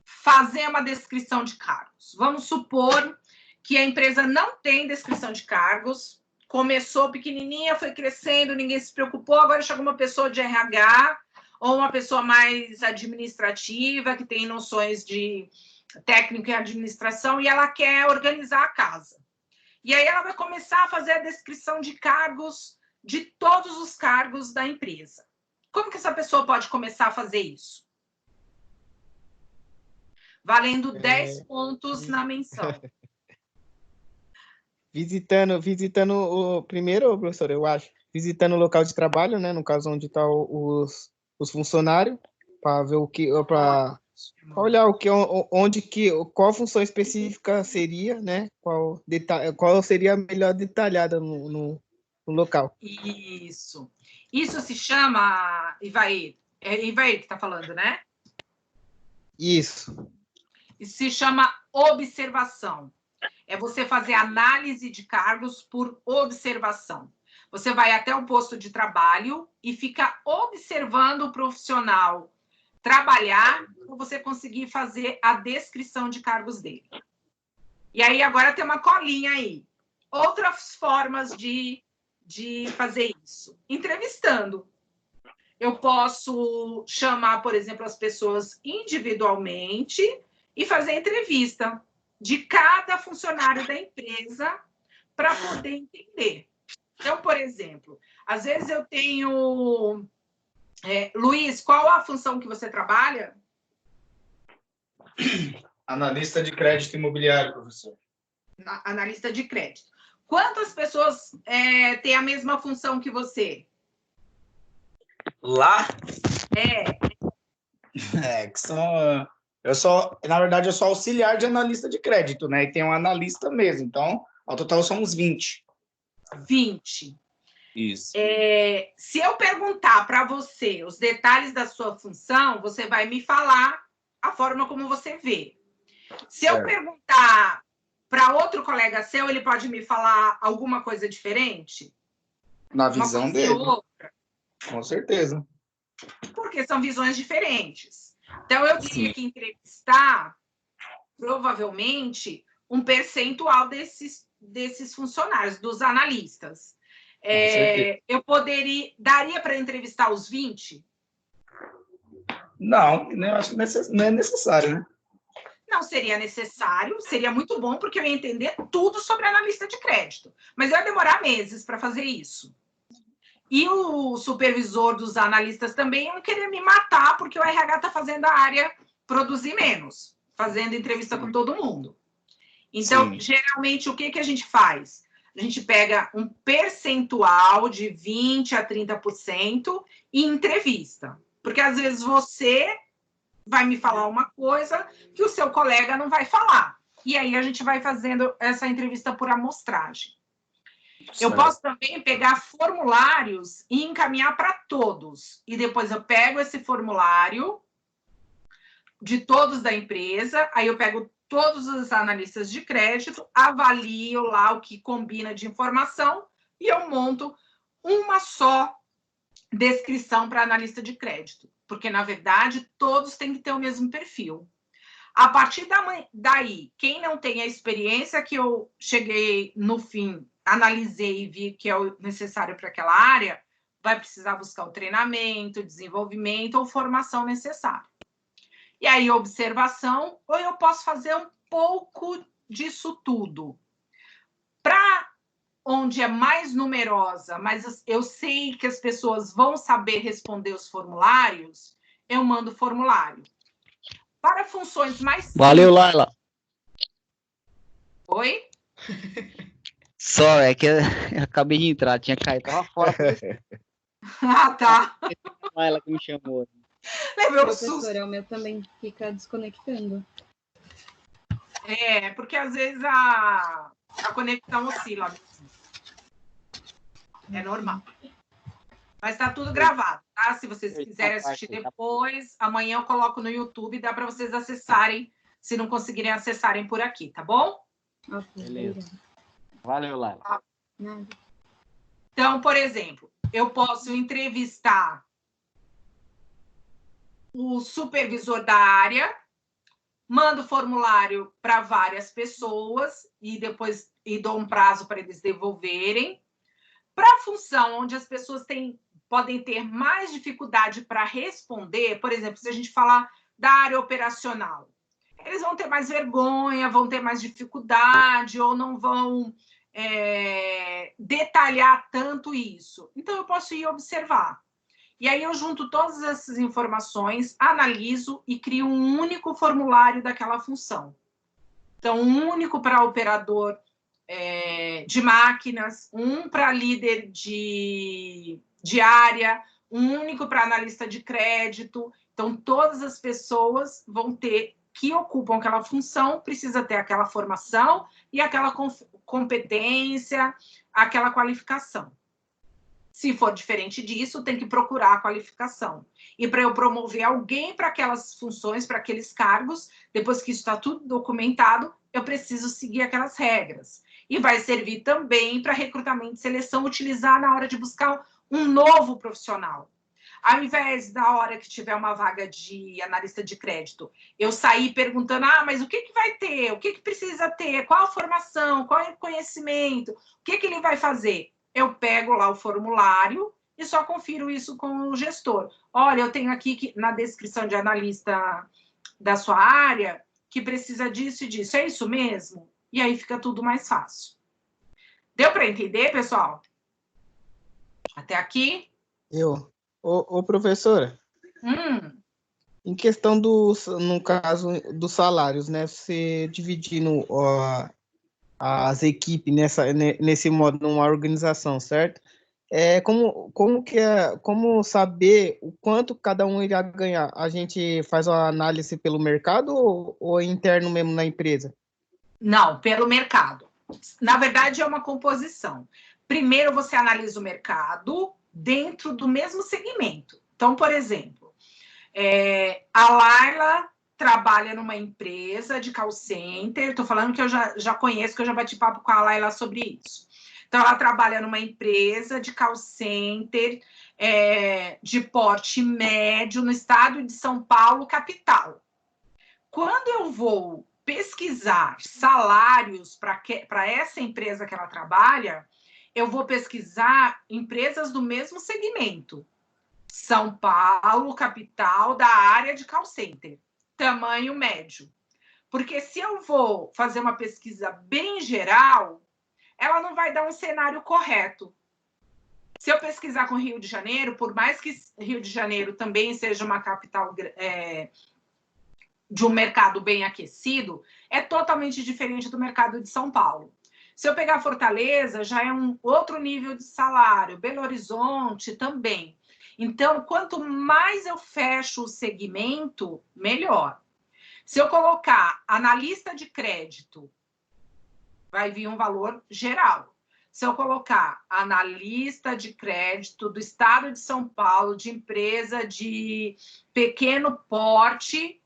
fazer uma descrição de cargos? Vamos supor que a empresa não tem descrição de cargos, começou pequenininha, foi crescendo, ninguém se preocupou, agora chegou uma pessoa de RH ou uma pessoa mais administrativa, que tem noções de técnico e administração, e ela quer organizar a casa. E aí ela vai começar a fazer a descrição de cargos, de todos os cargos da empresa. Como que essa pessoa pode começar a fazer isso? Valendo 10 pontos na menção.
Visitando primeiro, professor, eu acho, visitando o local de trabalho, né, no caso onde estão os funcionários, para ver para olhar qual a função específica seria, né, qual seria a melhor detalhada no local.
Isso se chama, Ivair, Ivair que está falando, né?
Isso
se chama observação. É você fazer análise de cargos por observação. Você vai até o posto de trabalho e fica observando o profissional trabalhar para você conseguir fazer a descrição de cargos dele. E aí agora tem uma colinha aí. Outras formas de fazer isso. Entrevistando. Eu posso chamar, por exemplo, as pessoas individualmente e fazer entrevista de cada funcionário da empresa para poder entender. Então, por exemplo, às vezes eu tenho... Luiz, qual a função que você trabalha?
Analista de crédito imobiliário, professor.
Analista de crédito. Quantas pessoas têm a mesma função que você?
Lá?
É.
Que são... na verdade, eu sou auxiliar de analista de crédito, né? E tem um analista mesmo. Então, ao total são uns 20.
20.
Isso.
Se eu perguntar para você os detalhes da sua função, você vai me falar a forma como você vê. Se eu perguntar para outro colega seu, ele pode me falar alguma coisa diferente?
Na visão dele.
Outra.
Com certeza.
Porque são visões diferentes. Então, eu teria que entrevistar, provavelmente, um percentual desses funcionários, dos analistas. Eu daria para entrevistar os 20?
Não, eu acho que não é necessário, né?
Não seria necessário, seria muito bom, porque eu ia entender tudo sobre analista de crédito. Mas eu ia demorar meses para fazer isso. E o supervisor dos analistas também iam querer me matar, porque o RH está fazendo a área produzir menos, fazendo entrevista com todo mundo. Então, geralmente, o que a gente faz? A gente pega um percentual de 20% a 30% e entrevista. Porque, às vezes, você vai me falar uma coisa que o seu colega não vai falar. E aí, a gente vai fazendo essa entrevista por amostragem. Eu posso também pegar formulários e encaminhar para todos. E depois eu pego esse formulário de todos da empresa, aí eu pego todos os analistas de crédito, avalio lá o que combina de informação e eu monto uma só descrição para analista de crédito. Porque, na verdade, todos têm que ter o mesmo perfil. A partir daí, quem não tem a experiência que eu cheguei no fim, analisei e vi que é o necessário para aquela área, vai precisar buscar o treinamento, desenvolvimento ou formação necessária. E aí, observação, ou eu posso fazer um pouco disso tudo. Para onde é mais numerosa, mas eu sei que as pessoas vão saber responder os formulários, eu mando formulário. Para funções mais simples...
Valeu, Laila.
Oi?
Só, é que eu acabei de entrar, tinha caído, tava fora.
Ah, tá.
Laila que me chamou.
Levei um susto.
Professora, o meu também fica desconectando.
Porque às vezes a conexão oscila. É normal. Mas tá tudo gravado, tá? Se vocês quiserem assistir depois, amanhã eu coloco no YouTube, dá para vocês acessarem, se não conseguirem acessarem por aqui, tá bom?
Ok,
Beleza. Valeu, Laila.
Nada.
Então, por exemplo, eu posso entrevistar o supervisor da área, mando formulário para várias pessoas e depois dou um prazo para eles devolverem. Para a função onde as pessoas podem ter mais dificuldade para responder, por exemplo, se a gente falar da área operacional, eles vão ter mais vergonha, vão ter mais dificuldade ou não vão detalhar tanto isso. Então, eu posso ir observar. E aí eu junto todas essas informações, analiso e crio um único formulário daquela função. Então, um único para operador de máquinas, um para líder de área, um único para analista de crédito. Então, todas as pessoas vão ter que ocupam aquela função, precisa ter aquela formação e aquela competência, aquela qualificação. Se for diferente disso, tem que procurar a qualificação. E para eu promover alguém para aquelas funções, para aqueles cargos, depois que isso está tudo documentado, eu preciso seguir aquelas regras. E vai servir também para recrutamento e seleção, utilizar na hora de buscar um novo profissional. Ao invés da hora que tiver uma vaga de analista de crédito, eu sair perguntando, mas o que vai ter? O que precisa ter? Qual a formação? Qual é o conhecimento? O que ele vai fazer? Eu pego lá o formulário e só confiro isso com o gestor. Olha, eu tenho aqui na descrição de analista da sua área que precisa disso e disso. É isso mesmo? E aí fica tudo mais fácil. Deu para entender, pessoal? Até aqui?
Ô, professora, em questão no caso dos salários, né? Você dividindo as equipes nesse modo, numa organização, certo? Como saber o quanto cada um irá ganhar? A gente faz uma análise pelo mercado ou interno mesmo na empresa?
Não, pelo mercado. Na verdade, é uma composição. Primeiro, você analisa o mercado dentro do mesmo segmento. Então, por exemplo, a Laila trabalha numa empresa de call center. Estou falando que eu já conheço, que eu já bati papo com a Laila sobre isso. Então, ela trabalha numa empresa de call center de porte médio no estado de São Paulo, capital. Quando eu vou pesquisar salários para essa empresa que ela trabalha, eu vou pesquisar empresas do mesmo segmento. São Paulo, capital, da área de call center, tamanho médio. Porque se eu vou fazer uma pesquisa bem geral, ela não vai dar um cenário correto. Se eu pesquisar com Rio de Janeiro, por mais que Rio de Janeiro também seja uma capital de um mercado bem aquecido, é totalmente diferente do mercado de São Paulo. Se eu pegar Fortaleza, já é um outro nível de salário, Belo Horizonte também. Então, quanto mais eu fecho o segmento, melhor. Se eu colocar analista de crédito, vai vir um valor geral. Se eu colocar analista de crédito do estado de São Paulo, de empresa de pequeno porte,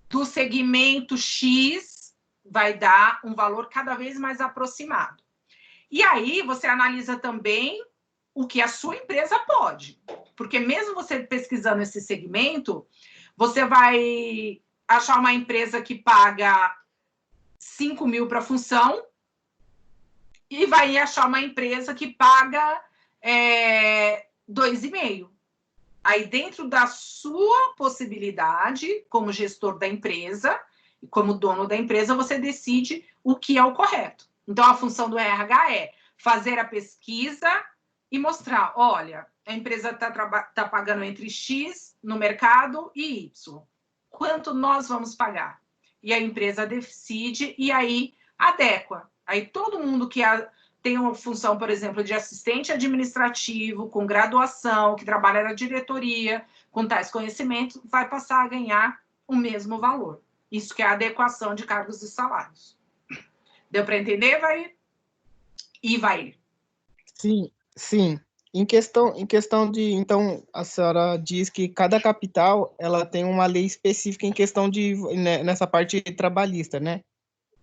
do segmento X, vai dar um valor cada vez mais aproximado. E aí, você analisa também o que a sua empresa pode. Porque mesmo você pesquisando esse segmento, você vai achar uma empresa que paga 5 mil para função e vai achar uma empresa que paga 2,5. Aí, dentro da sua possibilidade, como gestor da empresa, e como dono da empresa, você decide o que é o correto. Então, a função do RH é fazer a pesquisa e mostrar, olha, a empresa está pagando entre X no mercado e Y. Quanto nós vamos pagar? E a empresa decide e aí adequa. Aí todo mundo que tem uma função, por exemplo, de assistente administrativo, com graduação, que trabalha na diretoria, com tais conhecimentos, vai passar a ganhar o mesmo valor. Isso que é a adequação de cargos e salários. Deu para entender, vai? E vai.
Sim, sim. Em questão de, então, a senhora diz que cada capital, ela tem uma lei específica em questão de, nessa parte trabalhista, né?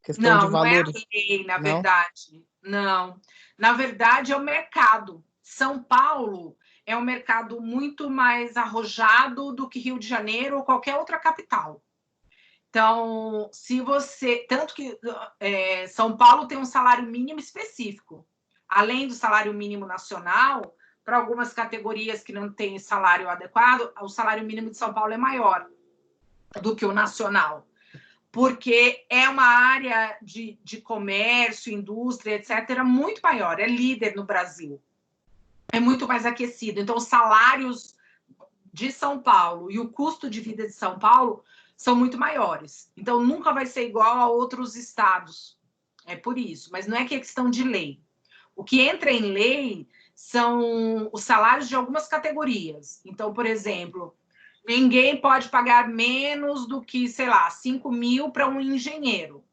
Questão de valores.
Não é a lei, na verdade. Não. Na verdade, é o mercado. São Paulo é um mercado muito mais arrojado do que Rio de Janeiro ou qualquer outra capital. Então, se você... Tanto que São Paulo tem um salário mínimo específico. Além do salário mínimo nacional, para algumas categorias que não têm salário adequado, o salário mínimo de São Paulo é maior do que o nacional. Porque é uma área de comércio, indústria, etc., muito maior, é líder no Brasil. É muito mais aquecido. Então, os salários de São Paulo e o custo de vida de São Paulo são muito maiores. Então, nunca vai ser igual a outros estados. É por isso. Mas não é questão de lei. O que entra em lei são os salários de algumas categorias. Então, por exemplo, ninguém pode pagar menos do que, sei lá, 5 mil para um engenheiro.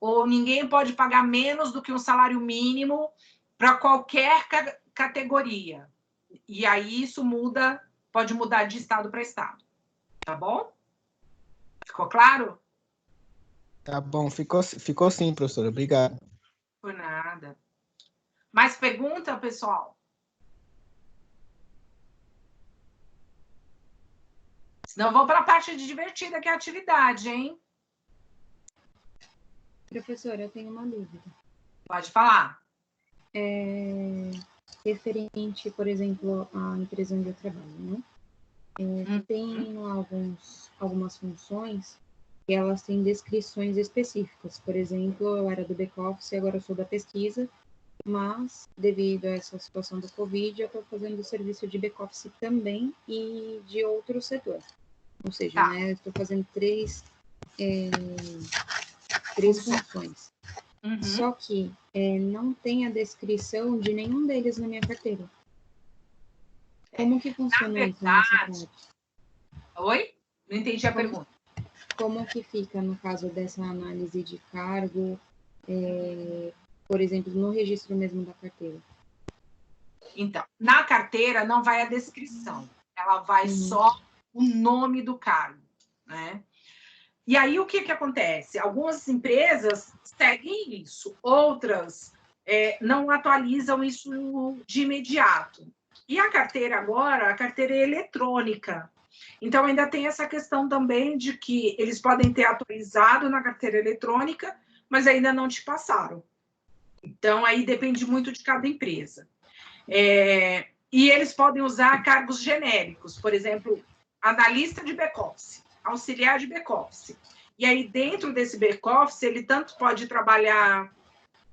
Ou ninguém pode pagar menos do que um salário mínimo para qualquer categoria. E aí isso muda, pode mudar de estado para estado. Tá bom? Ficou claro?
Tá bom, ficou sim, professora. Obrigado.
Por nada. Mais pergunta, pessoal? Senão vou para a parte de divertida, que é a atividade, hein?
Professora, eu tenho uma dúvida.
Pode falar.
Referente, por exemplo, à empresa onde eu trabalho, né? Tem algumas funções que elas têm descrições específicas. Por exemplo, eu era do back-office e agora eu sou da pesquisa, mas, devido a essa situação do Covid, eu estou fazendo o serviço de back-office também e de outro setor. Ou seja, né, eu estou fazendo três funções.
Uhum.
Só que não tem a descrição de nenhum deles na minha carteira. Como que funciona isso nessa parte?
Oi? Não entendi a pergunta.
Como que fica no caso dessa análise de cargo, por exemplo, no registro mesmo da carteira?
Então, na carteira não vai a descrição, ela vai só o nome do cargo, né? E aí, o que acontece? Algumas empresas seguem isso, outras não atualizam isso de imediato. E a carteira agora, a carteira é eletrônica. Então, ainda tem essa questão também de que eles podem ter atualizado na carteira eletrônica, mas ainda não te passaram. Então, aí depende muito de cada empresa. E eles podem usar cargos genéricos, por exemplo, analista de back-office, auxiliar de back-office. E aí, dentro desse back-office, ele tanto pode trabalhar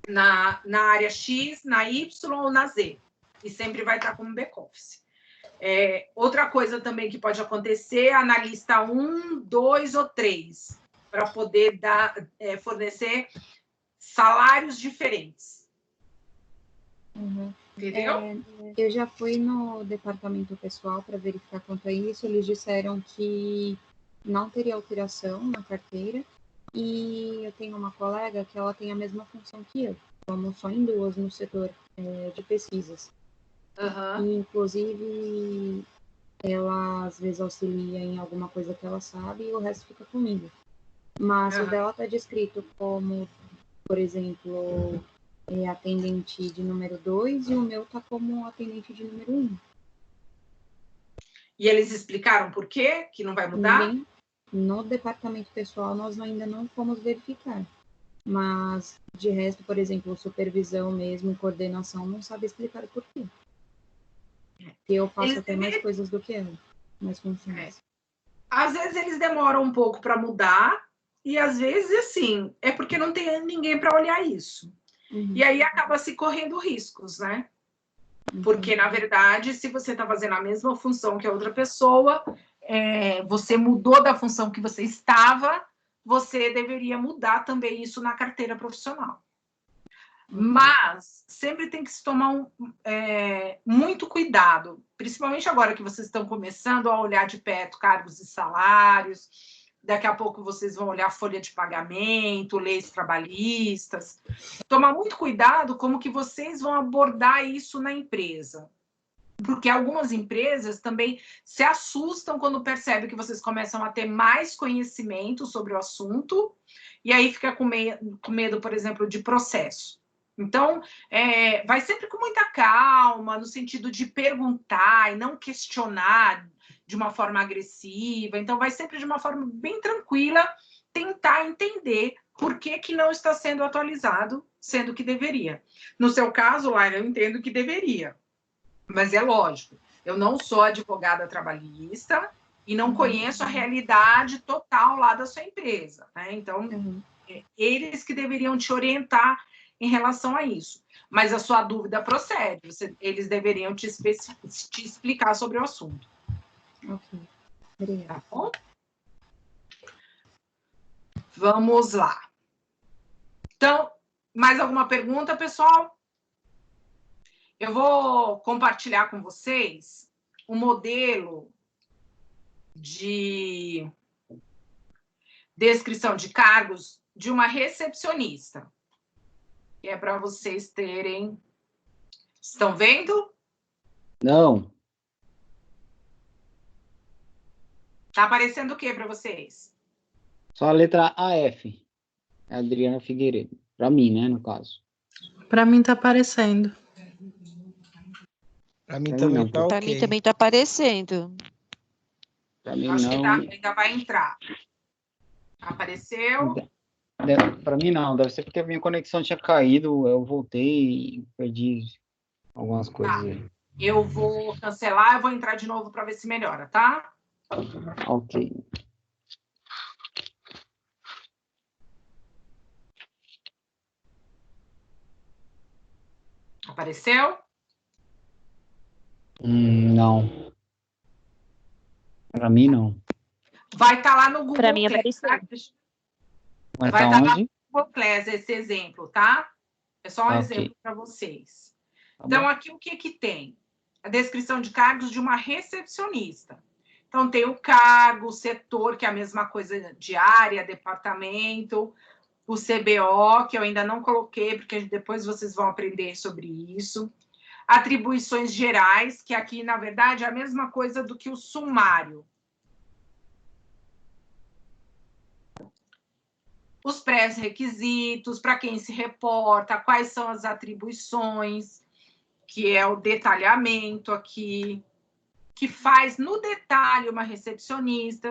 na área X, na Y ou na Z. E sempre vai estar como back-office. Outra coisa também que pode acontecer, analista 1, 2 ou 3, para poder fornecer salários diferentes.
Uhum.
Entendeu?
Eu já fui no departamento pessoal para verificar quanto a isso. Eles disseram que não teria alteração na carteira. E eu tenho uma colega que ela tem a mesma função que eu, como só em duas no setor de pesquisas.
Uhum.
E, inclusive, ela às vezes auxilia em alguma coisa que ela sabe e o resto fica comigo. Mas o dela está descrito como, por exemplo, atendente de número 2 e o meu está como atendente de número 1.
E eles explicaram por quê que não vai mudar?
No departamento pessoal, nós ainda não fomos verificar. Mas, de resto, por exemplo, supervisão mesmo, coordenação, não sabe explicar por quê. Porque eu faço até mais coisas do que ela, mais funções.
Às vezes eles demoram um pouco para mudar, e às vezes, assim, é porque não tem ninguém para olhar isso.
Uhum.
E aí acaba se correndo riscos, né? Porque, na verdade, se você está fazendo a mesma função que a outra pessoa, você mudou da função que você estava, você deveria mudar também isso na carteira profissional. Mas sempre tem que se tomar muito cuidado, principalmente agora que vocês estão começando a olhar de perto cargos e salários. Daqui a pouco vocês vão olhar folha de pagamento, leis trabalhistas. Tomar muito cuidado como que vocês vão abordar isso na empresa. Porque algumas empresas também se assustam quando percebem que vocês começam a ter mais conhecimento sobre o assunto, e aí fica com medo, por exemplo, de processo. Então, vai sempre com muita calma, no sentido de perguntar e não questionar de uma forma agressiva. Então, vai sempre de uma forma bem tranquila, tentar entender por que não está sendo atualizado, sendo que deveria. No seu caso, Laila, eu entendo que deveria. Mas é lógico, eu não sou advogada trabalhista e não conheço a realidade total lá da sua empresa, né? Então, eles que deveriam te orientar em relação a isso. Mas a sua dúvida procede, eles deveriam te explicar sobre o assunto.
Ok, obrigada.
Tá bom? Vamos lá. Então, mais alguma pergunta, pessoal? Eu vou compartilhar com vocês um modelo de descrição de cargos de uma recepcionista. Que é para vocês terem... Estão vendo?
Não.
Tá aparecendo o que para vocês?
Só a letra AF. Adriana Figueiredo. Para mim, né, no caso.
Para mim tá aparecendo.
Para mim
Pra mim
também
não,
tá
pô.
ok.
Para mim também tá aparecendo.
Para mim
Acho que
não.
ainda vai entrar. Apareceu?
Para mim não. Deve ser porque a minha conexão tinha caído. Eu voltei e perdi algumas coisas aí.
Eu vou cancelar, eu vou entrar de novo para ver se melhora, tá?
Ok.
Apareceu?
Não. Para mim não.
Vai estar lá no Google
Para mim
Class, tá?
Vai
Vai
estar
estar lá
onde?
no Google Class esse exemplo, tá? É só um
Ok.
exemplo para vocês.
Tá
Então,
bom.
aqui o que tem? A descrição de cargos de uma recepcionista. Então, tem o cargo, o setor, que é a mesma coisa de área, departamento, o CBO, que eu ainda não coloquei, porque depois vocês vão aprender sobre isso. Atribuições gerais, que aqui, na verdade, é a mesma coisa do que o sumário. Os pré-requisitos, para quem se reporta, quais são as atribuições, que é o detalhamento aqui, que faz no detalhe uma recepcionista,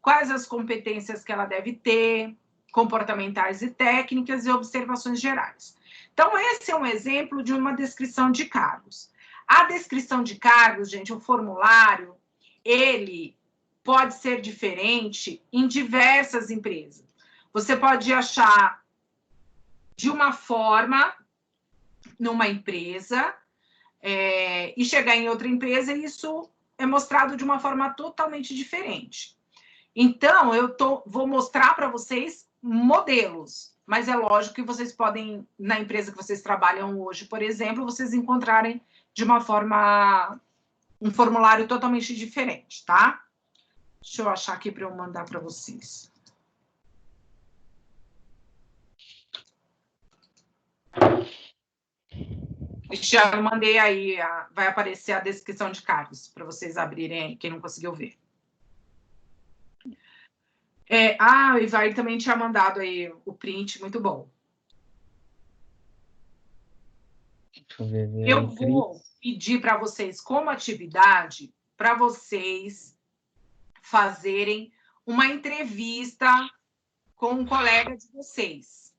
quais as competências que ela deve ter, comportamentais e técnicas e observações gerais. Então, esse é um exemplo de uma descrição de cargos. A descrição de cargos, gente, o formulário, ele pode ser diferente em diversas empresas. Você pode achar de uma forma numa empresa e chegar em outra empresa e isso é mostrado de uma forma totalmente diferente. Então, vou mostrar para vocês modelos, mas é lógico que vocês podem, na empresa que vocês trabalham hoje, por exemplo, vocês encontrarem de uma forma, um formulário totalmente diferente, tá? Deixa eu achar aqui para eu mandar para vocês. Já mandei aí, vai aparecer a descrição de cargos, para vocês abrirem aí, quem não conseguiu ver. O Ivair também tinha mandado aí o print, muito bom.
Deixa eu ver.
Eu vou pedir para vocês, como atividade, para vocês fazerem uma entrevista com um colega de vocês,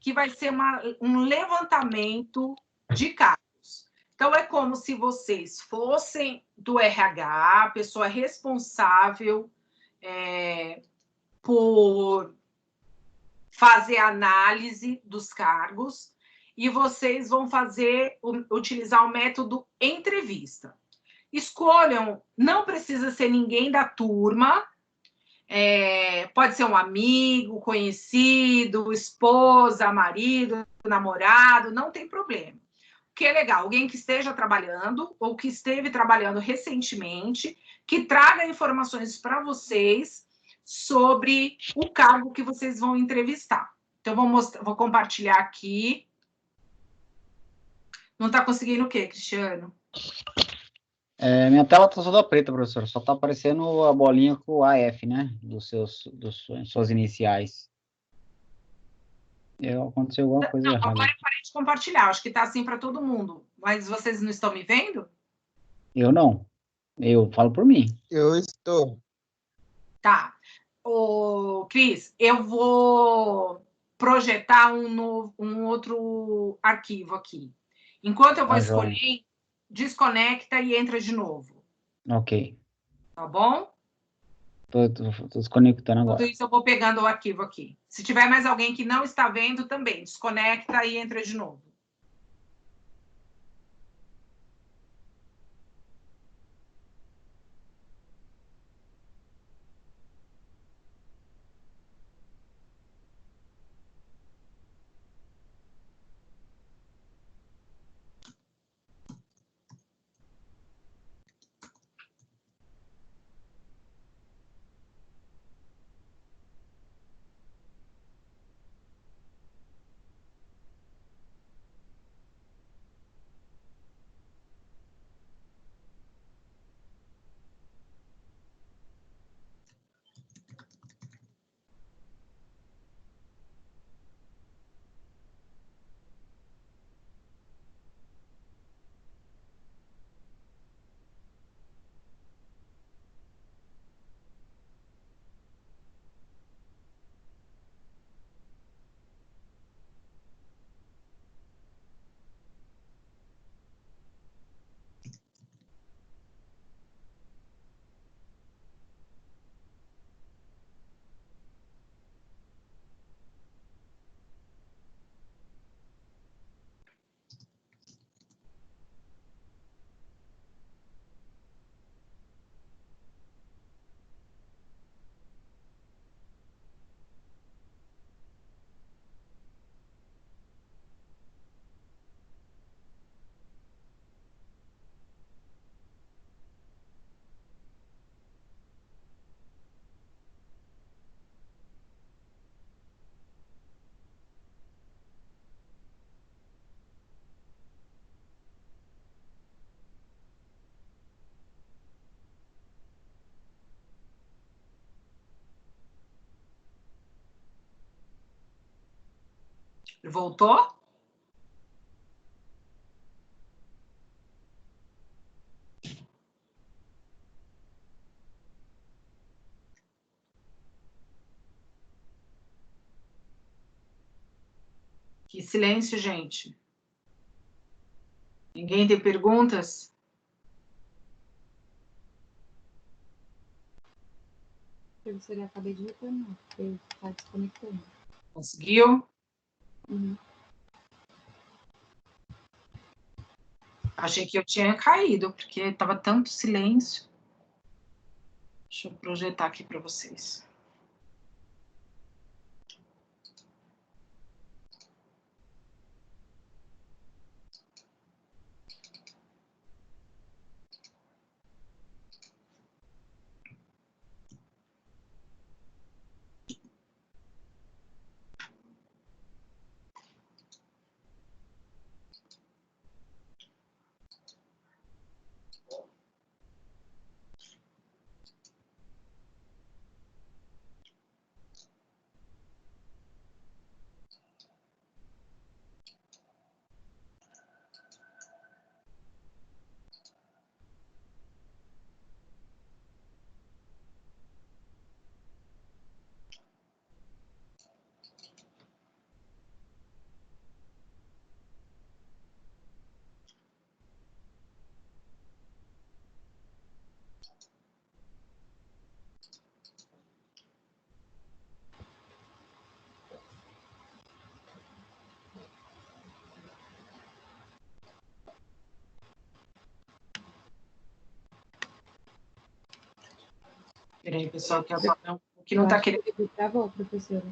que vai ser um levantamento de cargos. Então, é como se vocês fossem do RH, a pessoa responsável por fazer análise dos cargos, e vocês vão utilizar o método entrevista. Escolham, não precisa ser ninguém da turma, pode ser um amigo, conhecido, esposa, marido, namorado, não tem problema. O que é legal, alguém que esteja trabalhando ou que esteve trabalhando recentemente, que traga informações para vocês sobre o cargo que vocês vão entrevistar. Então, vou compartilhar aqui. Não está conseguindo o quê, Cristiano?
Minha tela está toda preta, professor. Só está aparecendo a bolinha com o AF, né? Suas iniciais. Aconteceu alguma coisa errada.
Agora eu parei de compartilhar. Acho que está assim para todo mundo. Mas vocês não estão me vendo?
Eu não. Eu falo por mim.
Eu estou.
Tá. Cris, eu vou projetar um outro arquivo aqui. Enquanto eu vou escolher, desconecta e entra de novo.
Ok.
Tá bom?
Tô desconectando agora.
Enquanto isso, eu vou pegando o arquivo aqui. Se tiver mais alguém que não está vendo, também desconecta e entra de novo. Voltou? silêncio, gente. Ninguém tem perguntas?
Professora, eu acabei de retornar, porque está desconectando.
Conseguiu?
Uhum.
Achei que eu tinha caído, porque estava tanto silêncio. Deixa eu projetar aqui para vocês. Peraí, pessoal, que não está querendo.
Que travou, professora.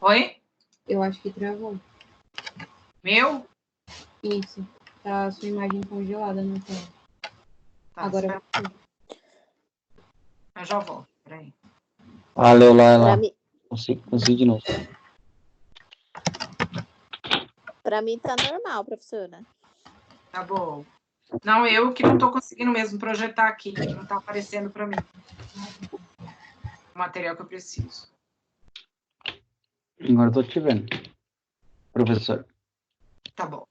Oi?
Eu acho que travou.
Meu?
Isso. Tá a sua imagem congelada na tela.
Tá,
Agora.
Eu já volto, peraí.
Valeu, Laila.
Pra mim,
Consegui de novo.
pra mim tá normal, professora.
Tá bom. Não, eu que não estou conseguindo mesmo projetar aqui. Não está aparecendo para mim o material que eu preciso.
Agora eu tô te vendo, professor.
Tá bom.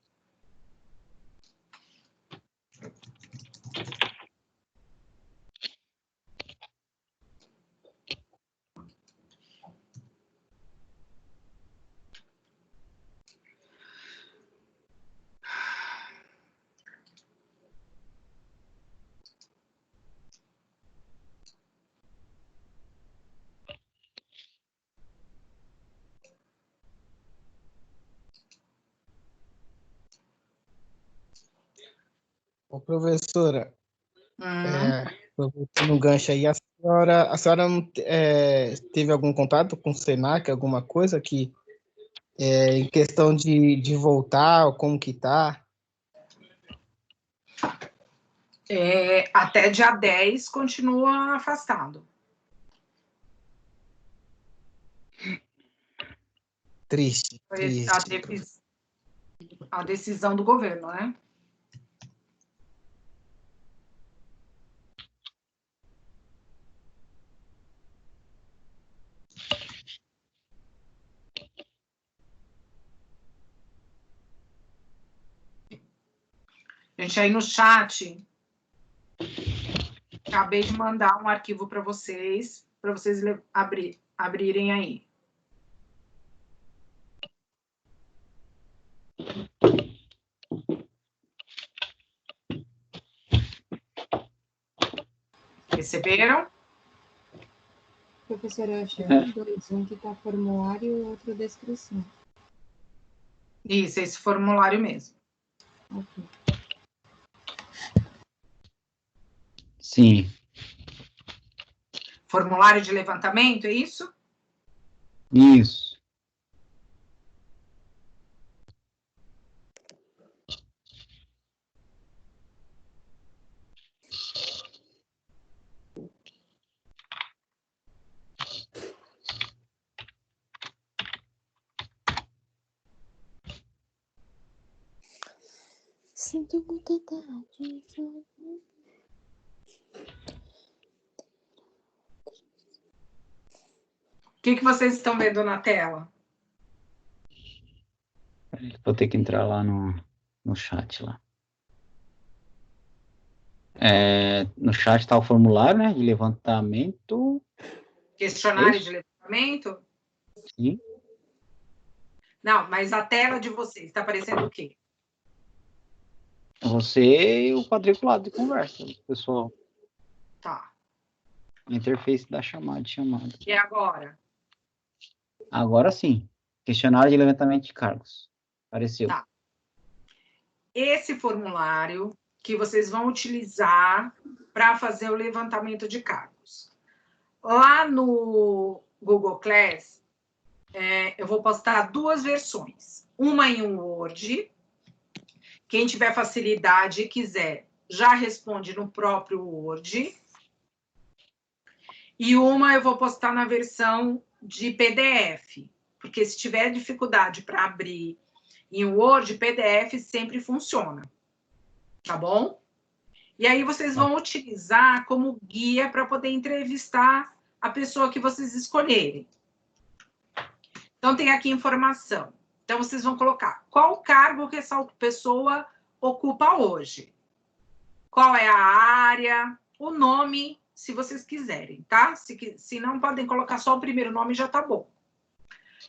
Ô, professora,
Uhum.
no gancho aí, a senhora não, teve algum contato com o Senac, alguma coisa que, em questão de voltar, ou como que tá?
Até dia 10 continua afastado.
Triste,
Foi
triste.
a decisão do governo, né? Gente, aí no chat, acabei de mandar um arquivo para vocês abrirem aí. Receberam?
Professora, eu achei dois. Um que tá formulário e o outro descrição.
Isso, esse formulário mesmo.
Ok.
Sim.
Formulário de levantamento, é isso?
Isso.
Sinto muita tarde.
O que vocês estão vendo na tela?
Vou ter que entrar lá no chat lá. No chat está o formulário, né, de levantamento.
Questionário de levantamento?
Sim.
Não, mas a tela de vocês está aparecendo o quê?
Você e o quadriculado de conversa, pessoal.
Tá.
A interface da chamada, de chamada.
E agora?
Agora sim. Questionário de levantamento de cargos. Apareceu.
Tá. Esse formulário que vocês vão utilizar para fazer o levantamento de cargos. Lá no Google Class, eu vou postar 2 versões. Uma em um Word. Quem tiver facilidade e quiser, já responde no próprio Word. E uma eu vou postar na versão de PDF. Porque se tiver dificuldade para abrir em Word, PDF sempre funciona. Tá bom? E aí vocês vão utilizar como guia para poder entrevistar a pessoa que vocês escolherem. Então, tem aqui informação. Então, vocês vão colocar qual cargo que essa pessoa ocupa hoje. Qual é a área, o nome, se vocês quiserem, tá? Se não, podem colocar só o primeiro nome, já tá bom.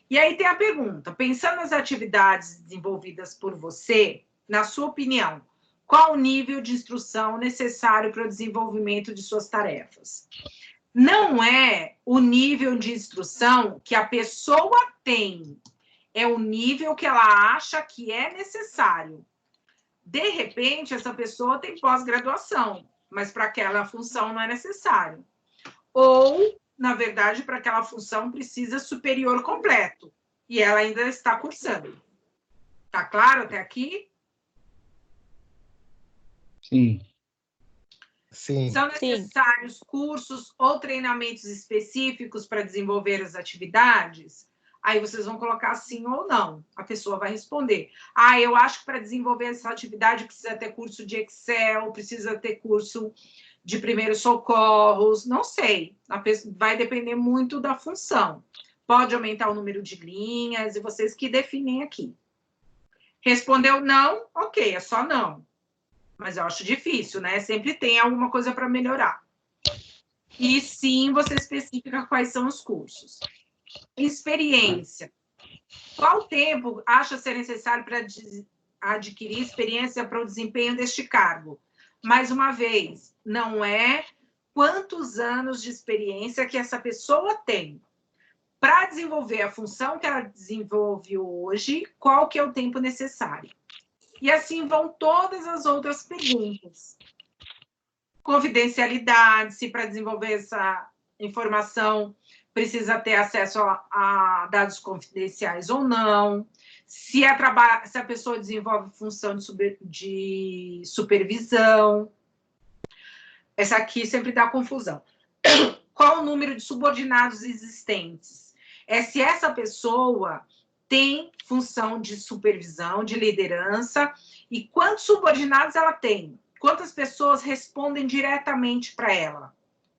E aí tem a pergunta, pensando nas atividades desenvolvidas por você, na sua opinião, qual o nível de instrução necessário para o desenvolvimento de suas tarefas? Não é o nível de instrução que a pessoa tem, é o nível que ela acha que é necessário. De repente, essa pessoa tem pós-graduação, mas para aquela função não é necessário. Ou, na verdade, para aquela função precisa superior completo, e ela ainda está cursando. Tá claro até aqui?
Sim.
Sim.
São necessários cursos ou treinamentos específicos para desenvolver as atividades? Aí vocês vão colocar sim ou não. A pessoa vai responder. Ah, eu acho que para desenvolver essa atividade precisa ter curso de Excel, precisa ter curso de primeiros socorros, não sei. Vai depender muito da função. Pode aumentar o número de linhas e vocês que definem aqui. Respondeu não? Ok, é só não. Mas eu acho difícil, né? Sempre tem alguma coisa para melhorar. E sim, você especifica quais são os cursos. Experiência. Qual tempo acha ser necessário para adquirir experiência para o desempenho deste cargo? Mais uma vez, não é quantos anos de experiência que essa pessoa tem. Para desenvolver a função que ela desenvolve hoje, qual que é o tempo necessário? E assim vão todas as outras perguntas. Confidencialidade, se para desenvolver essa informação precisa ter acesso a dados confidenciais ou não. Se a pessoa desenvolve função de supervisão. Essa aqui sempre dá confusão. Qual o número de subordinados existentes? É se essa pessoa tem função de supervisão, de liderança, e quantos subordinados ela tem? Quantas pessoas respondem diretamente para ela?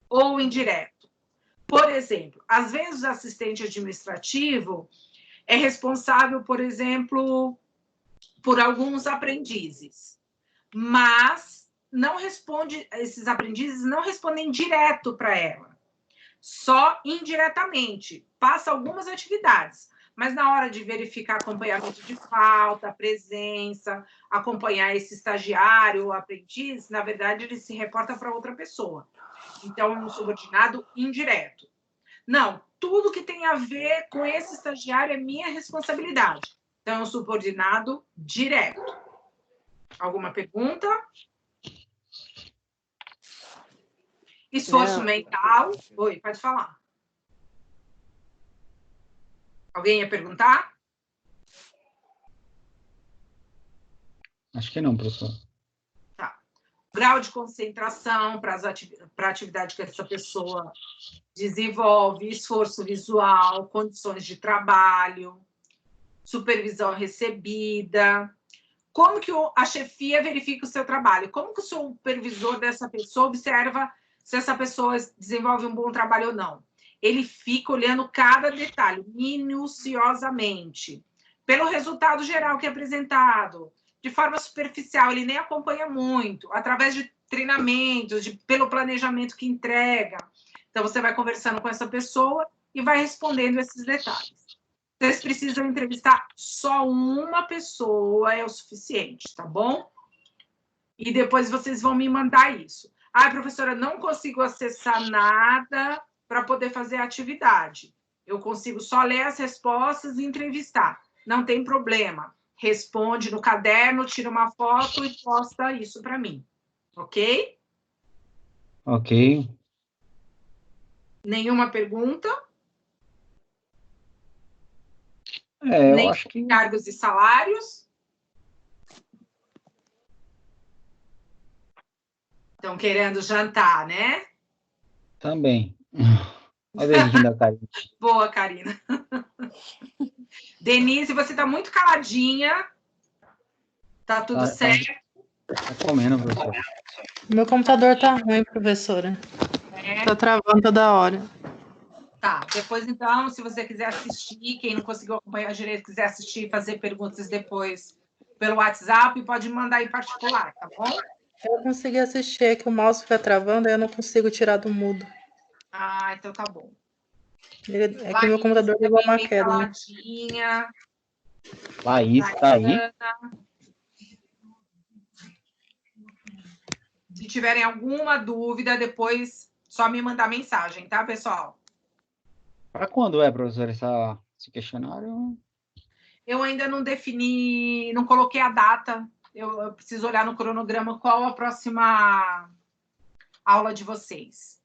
Ou indireto? Por exemplo, às vezes o assistente administrativo é responsável, por exemplo, por alguns aprendizes, mas não responde, esses aprendizes não respondem direto para ela, só indiretamente, passa algumas atividades. Mas na hora de verificar acompanhamento de falta, presença, acompanhar esse estagiário ou aprendiz, na verdade, ele se reporta para outra pessoa. Então, é um subordinado indireto. Não, tudo que tem a ver com esse estagiário é minha responsabilidade. Então, é um subordinado direto. Alguma pergunta? Esforço mental. Oi, pode falar. Alguém ia perguntar?
Acho que não, professor.
Tá. Grau de concentração para a atividade que essa pessoa desenvolve, esforço visual, condições de trabalho, supervisão recebida. Como que a chefia verifica o seu trabalho? Como que o supervisor dessa pessoa observa se essa pessoa desenvolve um bom trabalho ou não? Ele fica olhando cada detalhe, minuciosamente, pelo resultado geral que é apresentado, de forma superficial, ele nem acompanha muito, através de treinamentos, pelo planejamento que entrega. Então, você vai conversando com essa pessoa e vai respondendo esses detalhes. Vocês precisam entrevistar só uma pessoa, é o suficiente, tá bom? E depois vocês vão me mandar isso. Ah, professora, não consigo acessar nada para poder fazer a atividade. Eu consigo só ler as respostas e entrevistar. Não tem problema. Responde no caderno, tira uma foto e posta isso para mim. Ok?
Ok.
Nenhuma pergunta?
Eu
Nem
acho que
cargos e salários? Estão querendo jantar, né?
também. Olha o dedinho da Karina.
Boa, Karina. Denise, você está muito caladinha. Tá tudo certo?
Tá comendo, professor.
Meu computador tá ruim, professora. Tá travando toda hora.
Tá, depois então, se você quiser assistir, quem não conseguiu acompanhar direito, quiser assistir e fazer perguntas depois pelo WhatsApp, pode mandar em particular, tá bom?
Eu consegui assistir, é que o mouse fica travando, aí eu não consigo tirar do mudo.
Ah, então tá bom.
É que meu computador levou uma queda, né?
Caladinha.
Laís, tá aí?
Se tiverem alguma dúvida, depois só me mandar mensagem, tá, pessoal?
Para quando é, professor, esse questionário?
Eu ainda não defini, não coloquei a data. Eu preciso olhar no cronograma qual a próxima aula de vocês.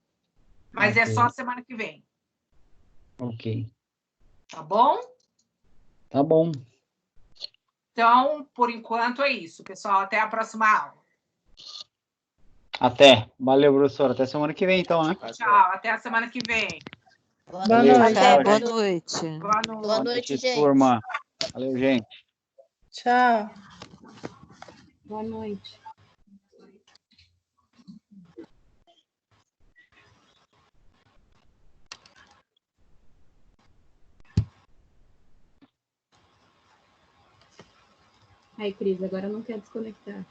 Mas é
Ok.
só semana que vem,
Ok.
tá bom?
Tá bom.
Então, por enquanto é isso, pessoal. Até a próxima aula.
Até. Valeu, professor. Até semana que vem, então, né?
Tchau, até a semana que vem.
Boa
Valeu,
noite.
tchau,
Boa
gente.
noite.
Boa noite.
Boa noite, gente.
Turma. Valeu, gente.
Tchau.
Boa noite. Aí, Cris, agora não quer desconectar.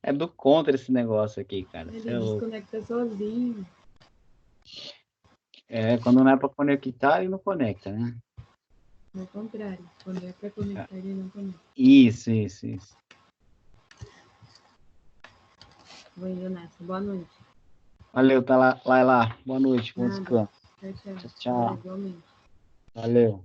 É do contra esse negócio aqui, cara.
Ele
Cê é louco.
desconecta sozinho.
Quando não é pra conectar, ele não conecta, né?
Ao contrário. Quando é para conectar, ele não conecta.
Isso.
Vou indo nessa. Boa noite.
Valeu, tá lá. Boa noite. Bom
Nada.
descanso.
Tchau, tchau.
Tchau.
Igualmente.
Valeu.